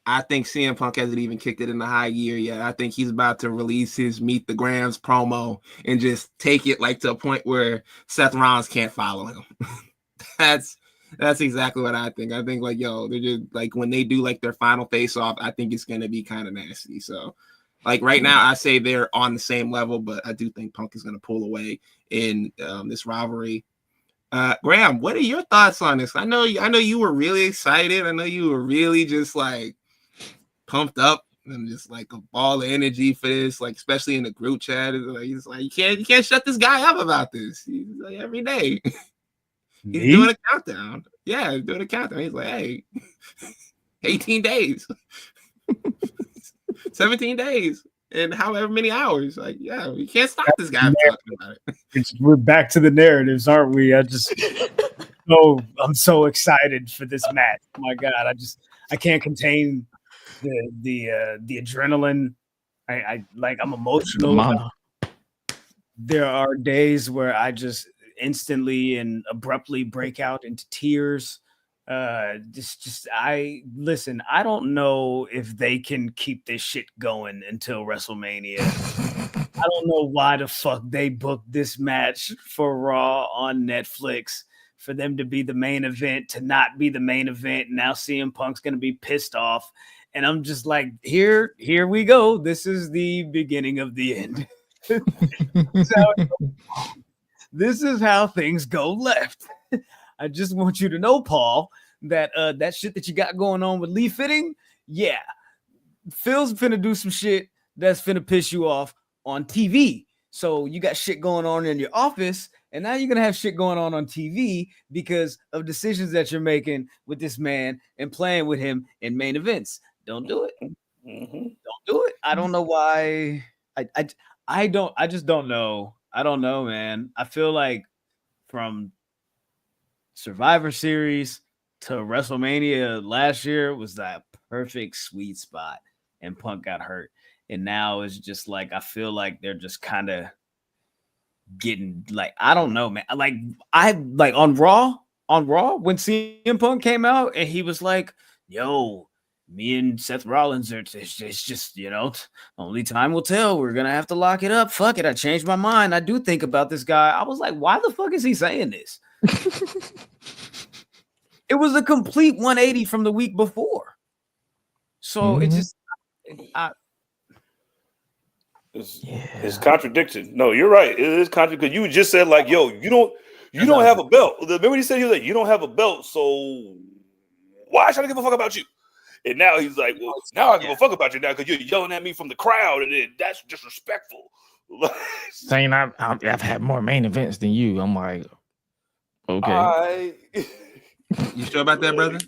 B: I think CM Punk hasn't even kicked it in the high gear yet. I think he's about to release his Meet the Grams promo and just take it like to a point where Seth Rollins can't follow him. That's exactly what I think. I think like, yo, they're just like when they do like their final face off, I think it's gonna be kind of nasty. So like right now, I say they're on the same level, but I do think Punk is gonna pull away in this rivalry. Graham, what are your thoughts on this? I know you were really excited. I know you were really just like pumped up and just like a ball of energy for this, like especially in the group chat. He's like, you can't shut this guy up about this. He's like every day. He's doing a countdown. Yeah, he's doing a countdown. He's like, hey, 18 days, 17 days, and however many hours. Like, yeah, we can't stop this guy from talking about it.
F: We're back to the narratives, aren't we? I'm so excited for this match. Oh my God, I can't contain the adrenaline. I'm emotional.
C: Mama.
F: There are days where I just instantly and abruptly break out into tears. I don't know if they can keep this shit going until WrestleMania. I don't know why the fuck they booked this match for Raw on Netflix for them to be the main event, to not be the main event. Now CM Punk's gonna be pissed off. And I'm just like, here we go. This is the beginning of the end. This is how things go left. I just want you to know, Paul, that that shit that you got going on with Lee Fitting, yeah, Phil's finna do some shit that's finna piss you off on TV. So you got shit going on in your office, and now you're gonna have shit going on TV because of decisions that you're making with this man and playing with him in main events. Don't do it.
E: Mm-hmm.
F: Don't do it. I don't know why. I just don't know. I don't know, man. I feel like from Survivor Series to WrestleMania last year was that perfect sweet spot, and Punk got hurt. And now it's just like, I feel like they're just kind of getting like, I don't know, man. Like on Raw, when CM Punk came out and he was like, yo, me and Seth Rollins are it's just, only time will tell. We're gonna have to lock it up. Fuck it. I changed my mind. I do think about this guy. I was like, why the fuck is he saying this? It was a complete 180 from the week before. So it just
E: it's contradiction. No, you're right. It is contradiction. Because you just said like, yo, you don't have a belt. Remember he said, he was like, you don't have a belt, so why should I give a fuck about you? And now he's like, well, now I give a fuck about you now because you're yelling at me from the crowd, and that's disrespectful.
C: Saying I've had more main events than you. I'm like, okay.
B: You sure about that, brother?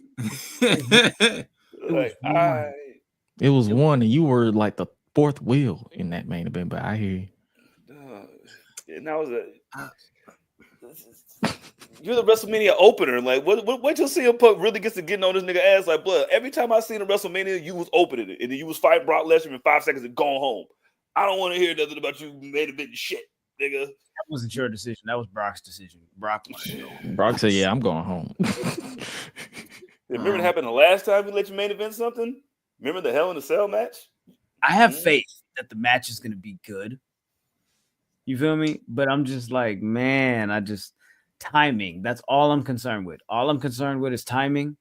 C: It was one, and you were like the fourth wheel in that main event. But I hear you.
E: And that was you're the WrestleMania opener. Like, wait till CM Punk really gets to getting on this nigga ass like blood. Every time I seen a WrestleMania, you was opening it, and then you was fighting Brock Lesnar in 5 seconds and going home. I don't want to hear nothing about you made a bit of shit, nigga.
F: That wasn't your decision. That was Brock's decision. Brock
C: said, "Yeah, I'm going home."
E: Remember what happened the last time we let you main event something? Remember the Hell in a Cell match?
F: I have faith that the match is going to be good. You feel me? But I'm just like, man, timing. That's all I'm concerned with. All I'm concerned with is timing.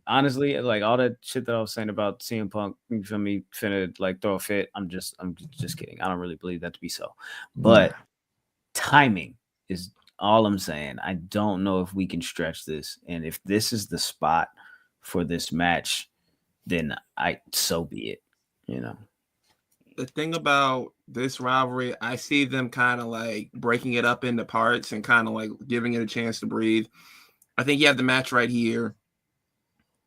F: Honestly, like all that shit that I was saying about CM Punk, you feel me, finna like throw a fit. I'm just kidding. I don't really believe that to be so. But timing is all I'm saying. I don't know if we can stretch this. And if this is the spot for this match, then so be it.
B: The thing about this rivalry, I see them kind of like breaking it up into parts and kind of like giving it a chance to breathe. I think you have the match right here,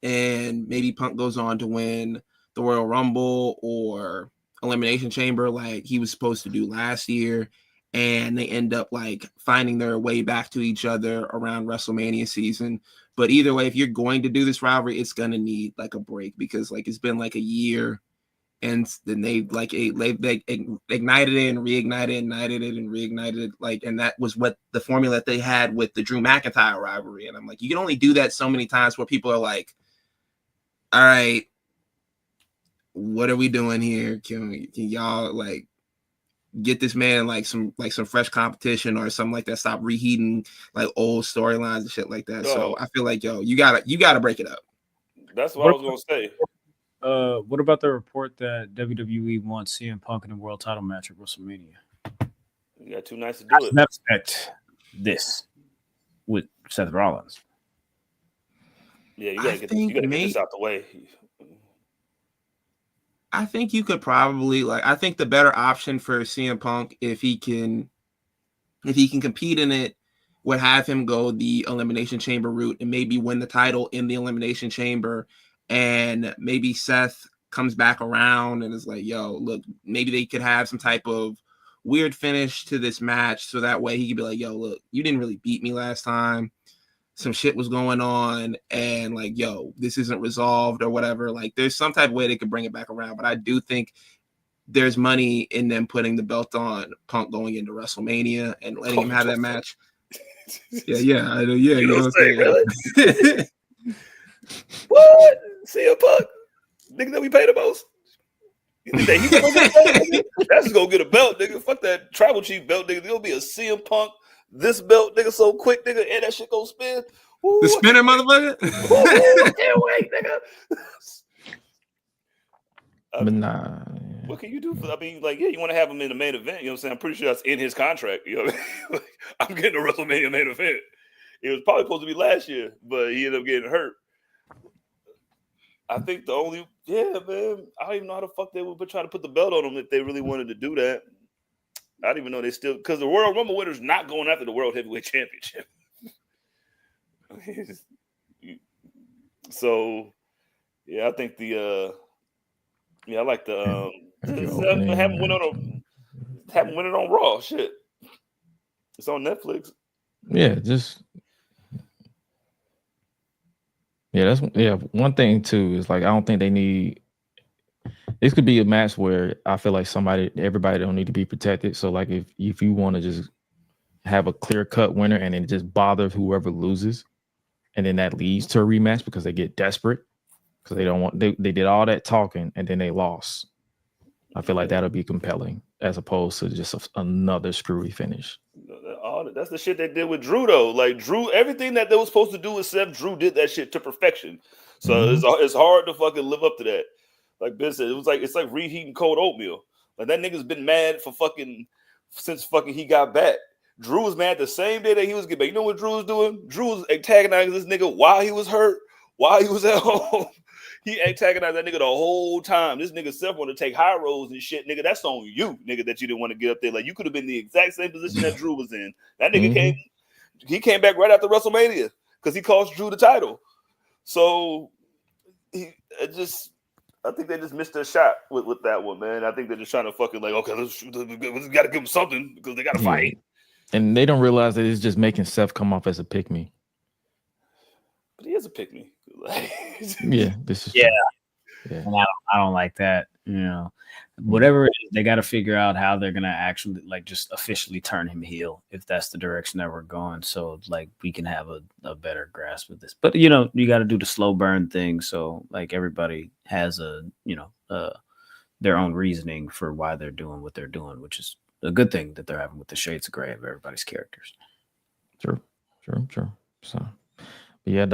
B: and maybe Punk goes on to win the Royal Rumble or Elimination Chamber like he was supposed to do last year, and they end up like finding their way back to each other around WrestleMania season. But either way, if you're going to do this rivalry, it's going to need like a break because like it's been like a year. and then they ignited it and reignited it, like, and that was what the formula that they had with the Drew McIntyre rivalry. And I'm like, you can only do that so many times where people are like, all right, what are we doing here? Can y'all like get this man like some fresh competition or something like that? Stop reheating like old storylines and shit like that. So I feel like, yo, you gotta break it up.
E: That's what I was gonna say.
F: What about the report that WWE wants CM Punk in a world title match at WrestleMania?
E: You got 2 nights to do it.
F: I expect this with Seth Rollins.
E: Yeah, you gotta get this out the way.
B: I think you could probably I think the better option for CM Punk, if he can compete in it, would have him go the Elimination Chamber route and maybe win the title in the Elimination Chamber, and maybe Seth comes back around and is like, yo, look, maybe they could have some type of weird finish to this match, so that way he could be like, yo, look, you didn't really beat me last time. Some shit was going on, and like, yo, this isn't resolved or whatever. Like, there's some type of way they could bring it back around. But I do think there's money in them putting the belt on Punk going into WrestleMania and letting him have that match. Yeah, I know. Yeah, you know what I'm saying?
E: Really? What? CM Punk, nigga that we pay the most. You think that he's gonna get a belt? That's just gonna get a belt, nigga. Fuck that tribal chief belt, nigga. There'll be a CM Punk. This belt, nigga, so quick, nigga, and that shit go spin. Ooh,
B: the spinner, motherfucker.
E: Can't wait, nigga.
C: But nah.
E: What can you do for? I mean, like, yeah, you want to have him in the main event. You know what I'm saying? I'm pretty sure that's in his contract. You know, like, I'm getting a WrestleMania main event. It was probably supposed to be last year, but he ended up getting hurt. I think man, I don't even know how the fuck they would try to put the belt on him if they really wanted to do that. I don't even know they still, because the World Rumble winner's not going after the World Heavyweight Championship. So, yeah, I think I like the have him win it on Raw. Shit, it's on Netflix.
C: Yeah, one thing too is like, I don't think they need. This could be a match where I feel like everybody don't need to be protected. So like if you want to just have a clear cut winner and then just bother whoever loses, and then that leads to a rematch because they get desperate because they did all that talking and then they lost. I feel like that'll be compelling as opposed to just another screwy finish.
E: That's the shit they did with Drew though. Like Drew, everything that they was supposed to do with Seth, Drew did that shit to perfection. So it's hard to fucking live up to that. Like Ben said, it's like reheating cold oatmeal. Like that nigga's been mad since he got back. Drew was mad the same day that he was getting back. You know what Drew was doing? Drew was antagonizing this nigga while he was hurt, while he was at home. He antagonized that nigga the whole time. This nigga Seth wanted to take high roads and shit, nigga. That's on you, nigga, that you didn't want to get up there. Like you could have been the exact same position that Drew was in. That nigga came back right after WrestleMania because he cost Drew the title. So I think they just missed their shot with that one, man. I think they're just trying to fucking like, okay, we got to give them something because they got to fight.
C: And they don't realize that it's just making Seth come off as a pick-me.
E: But he is a pick-me.
C: Yeah, this is
F: true. And I don't like that. You know, whatever it is, they got to figure out how they're gonna actually like just officially turn him heel if that's the direction that we're going. So like we can have a better grasp of this. But you know, you got to do the slow burn thing. So like everybody has their own reasoning for why they're doing what they're doing, which is a good thing that they're having with the shades of gray of everybody's characters.
C: True. So. Yeah,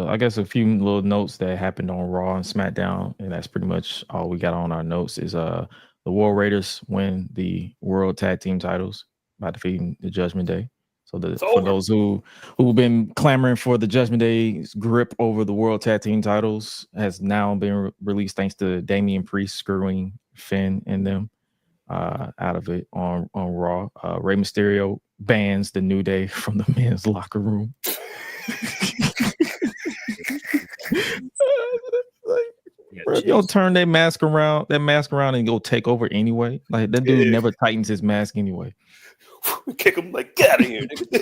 C: I guess a few little notes that happened on Raw and SmackDown, and that's pretty much all we got on our notes. Is the War Raiders win the World Tag Team titles by defeating the Judgment Day. So for those who've been clamoring for the Judgment Day's grip over the World Tag Team titles, has now been released thanks to Damian Priest screwing Finn and them out of it on Raw. Rey Mysterio bans the New Day from the men's locker room. Bro, if y'all turn that mask around and go take over anyway. Like that dude never tightens his mask anyway.
E: Kick him like, get out of here, nigga.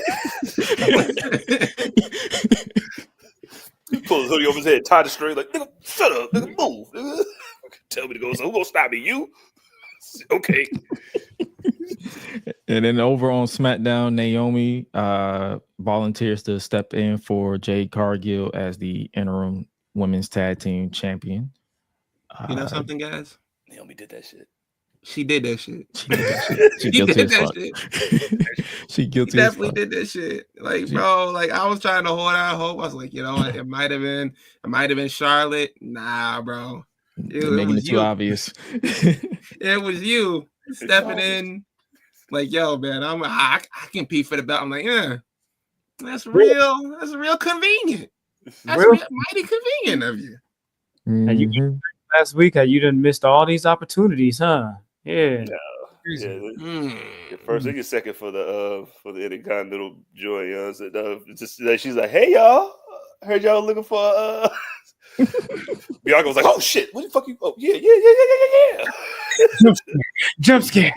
E: He pulls his hoodie over his head, tied it straight, like, nigga, shut up, nigga, move, nigga. Tell told me to go. So who gonna stop me? You? Okay.
C: And then over on SmackDown, Naomi volunteers to step in for Jade Cargill as the interim women's tag team champion.
B: You know something, guys?
E: Naomi did that shit.
B: She did that shit.
C: She guilty as fuck. She guilty.
B: He definitely did that shit. Like, bro, like I was trying to hold out hope. I was like, you know what? It might have been Charlotte. Nah, bro.
C: It making it too obvious.
B: It was you stepping in. Like, yo, man, I compete for the belt. I'm like, yeah, that's real. That's real convenient. That's real mighty convenient of you.
F: And you last week, you done missed all these opportunities, huh? Yeah.
E: First and second for the Intercontinental joy. You know, so, just she's like, hey y'all, heard y'all looking for Bianca was like, oh shit, what the fuck you? Oh yeah.
F: Jump scare.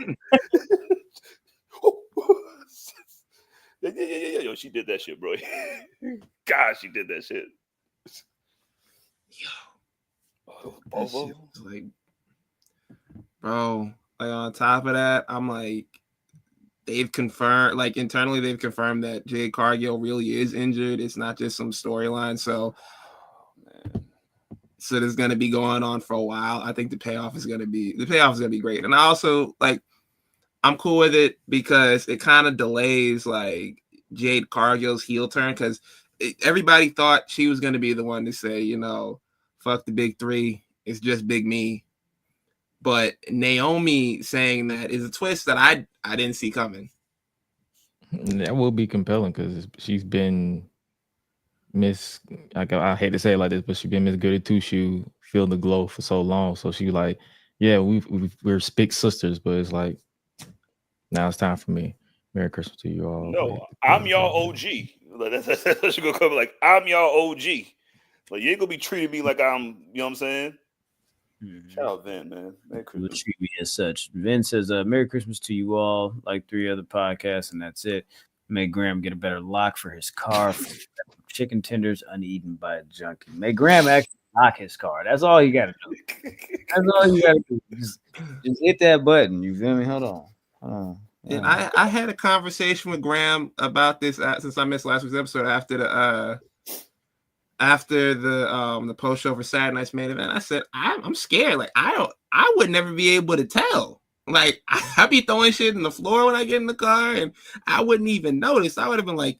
E: Yeah. Yo, she did that shit, bro. God, she did that shit.
B: Yo, like, bro. Like on top of that, I'm like, they've confirmed, like internally, they've confirmed that Jade Cargill really is injured. It's not just some storyline. So this is gonna be going on for a while. I think the payoff is gonna be great. And I also like, I'm cool with it because it kind of delays like Jade Cargill's heel turn because everybody thought she was gonna be the one to say, you know, fuck the big three. It's just Big Me. But Naomi saying that is a twist that I didn't see coming.
C: That will be compelling because she's been Miss. I hate to say it like this, but she's been Miss Goody Two Shoe, feel the glow for so long. So she like, yeah, we're big sisters, but it's like now it's time for me. Merry Christmas to you all.
E: No, I'm y'all OG. Like, that's what she gonna come like. I'm y'all OG. Like you ain't gonna be treating me like I'm. You know what I'm saying? Shout out Vin, man. Merry Christmas.
F: Treat me as such. Vin says, Merry Christmas to you all, like 3 other podcasts, and that's it. May Graham get a better lock for his car. Chicken tenders uneaten by a junkie. May Graham actually lock his car. That's all you gotta do. That's all you gotta do. Just hit that button. You feel me? Hold on.
B: And I had a conversation with Graham about this since I missed last week's episode after the post show for Saturday Night's Main Event. I said I'm scared. Like I would never be able to tell. Like I be throwing shit in the floor when I get in the car, and I wouldn't even notice. I would have been like,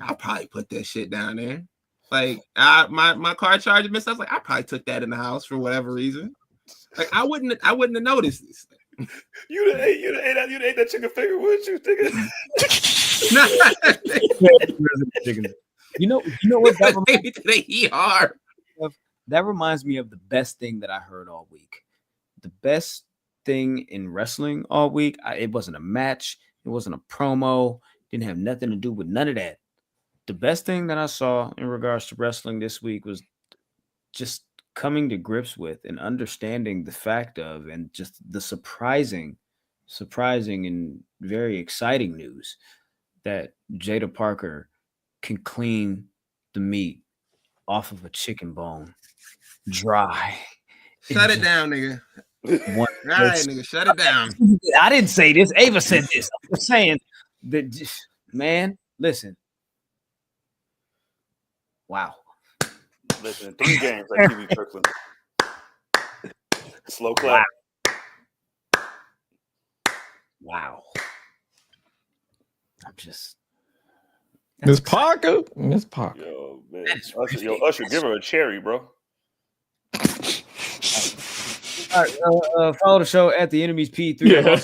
B: I'll probably put that shit down there. Like my car charger missed. I was like, I probably took that in the house for whatever reason. Like I wouldn't have noticed this.
E: You'd have ate that chicken finger, wouldn't you?
F: You know what? That reminds me of the best thing that I heard all week. The best thing in wrestling all week. It wasn't a match. It wasn't a promo. Didn't have nothing to do with none of that. The best thing that I saw in regards to wrestling this week was just coming to grips with and understanding the fact of, and just the surprising and very exciting news that Jada Parker can clean the meat off of a chicken bone dry.
B: Shut it down, nigga. All right, nigga, shut it down.
F: I didn't say this. Ava said this. I'm just saying that, man, listen. Wow.
E: Listen, 3 games like TV Kirkland. Slow clap.
F: Wow. I'm just.
C: Miss Parker.
E: Yo, man. Usher, give her a cherry, bro.
F: All right, follow the show at the Enemies P3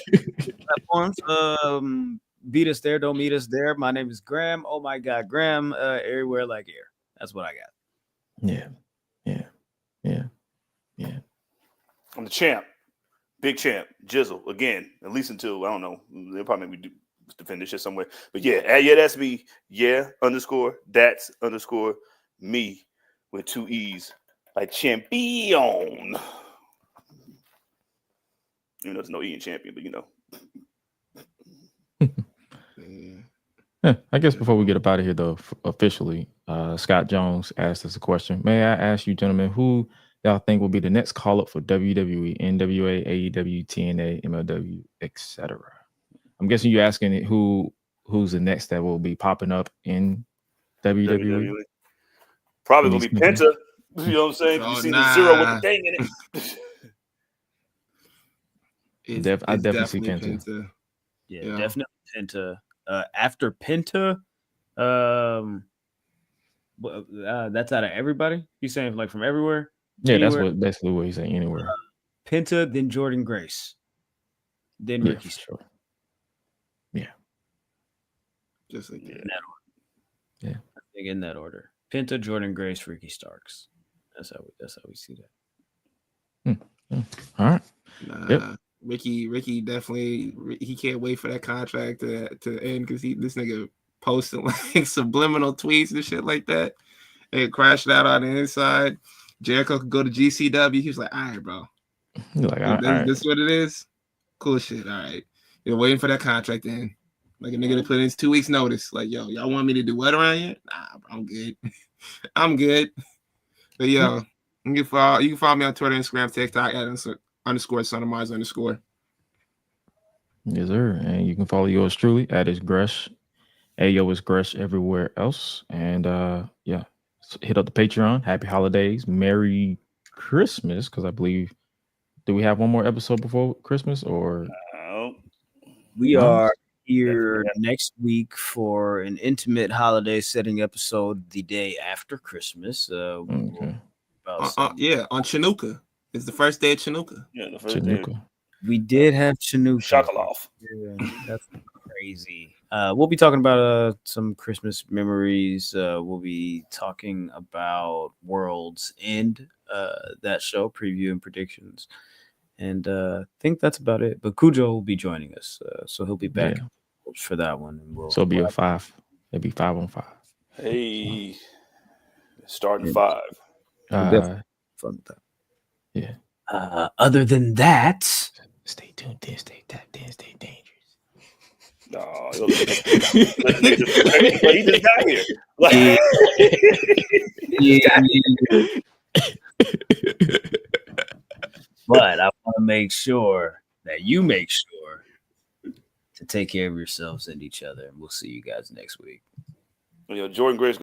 F: platforms. Beat us there, don't meet us there. My name is Graham. Oh my God, Graham. Everywhere like air. That's what I got.
C: Yeah.
E: I'm the champ, big champ, Jizzle again. At least until I don't know. They'll probably make me defend this shit somewhere. But yeah, that's me. Yeah, _that's _me with 2 E's, like champion. You know, there's no E in champion, but you know.
C: I guess before we get up out of here, though, officially, Scott Jones asked us a question. May I ask you, gentlemen, who y'all think will be the next call up for WWE, NWA, AEW, TNA, MLW, etc.? I'm guessing you're asking who's the next that will be popping up in WWE.
E: Probably gonna be Penta. You know what I'm saying?
B: Oh,
E: You seen the zero with the thing in it.
C: I definitely see Penta.
F: Yeah, definitely Penta. After Penta, that's out of everybody. You saying like from everywhere?
C: Yeah,
F: Anywhere?
C: that's basically what he's saying. Anywhere.
F: Penta, then Jordan Grace, then Ricky.
C: Sure. Yeah.
B: Just like
F: in that order.
C: Yeah.
F: I think in that order. Penta, Jordan Grace, Ricky Starks. That's how we see that.
C: All right.
B: Ricky definitely he can't wait for that contract to end because this nigga posting like subliminal tweets and shit like that. And crashed out on the inside. Jericho could go to GCW. He was like, all right, bro.
C: You're like,
B: This is what it is. Cool shit. All right. You're waiting for that contract to end. Like a nigga to put in 2 weeks notice. Like, yo, y'all want me to do what around here? Nah, bro, I'm good. I'm good. But yo, you can follow me on Twitter, Instagram, TikTok at _son of Mars _.
C: Yes, sir. And you can follow yours truly at is Gresh. Ayo is Gresh everywhere else. And yeah, so hit up the Patreon. Happy holidays. Merry Christmas. Because I believe, do we have one more episode before Christmas or?
F: We are here next week for an intimate holiday setting episode the day after Christmas.
B: On Chinooka. It's the first day of Chinooka.
E: Yeah, the first day.
F: We did have Chinooka.
E: Shakaloff.
F: Yeah, that's crazy. We'll be talking about some Christmas memories. We'll be talking about World's End, that show, preview and predictions. And I think that's about it. But Cujo will be joining us, so he'll be back for that one. And
C: so it'll be a 5. It'll be 5 on 5.
E: Hey, starting 5.
F: Fun with that.
C: Yeah.
F: Other than that,
C: stay tuned. Stay tapped in. Stay dangerous.
E: No, he just got here.
F: But I want to make sure that you make sure to take care of yourselves and each other. And we'll see you guys next week.
E: Jordan Grace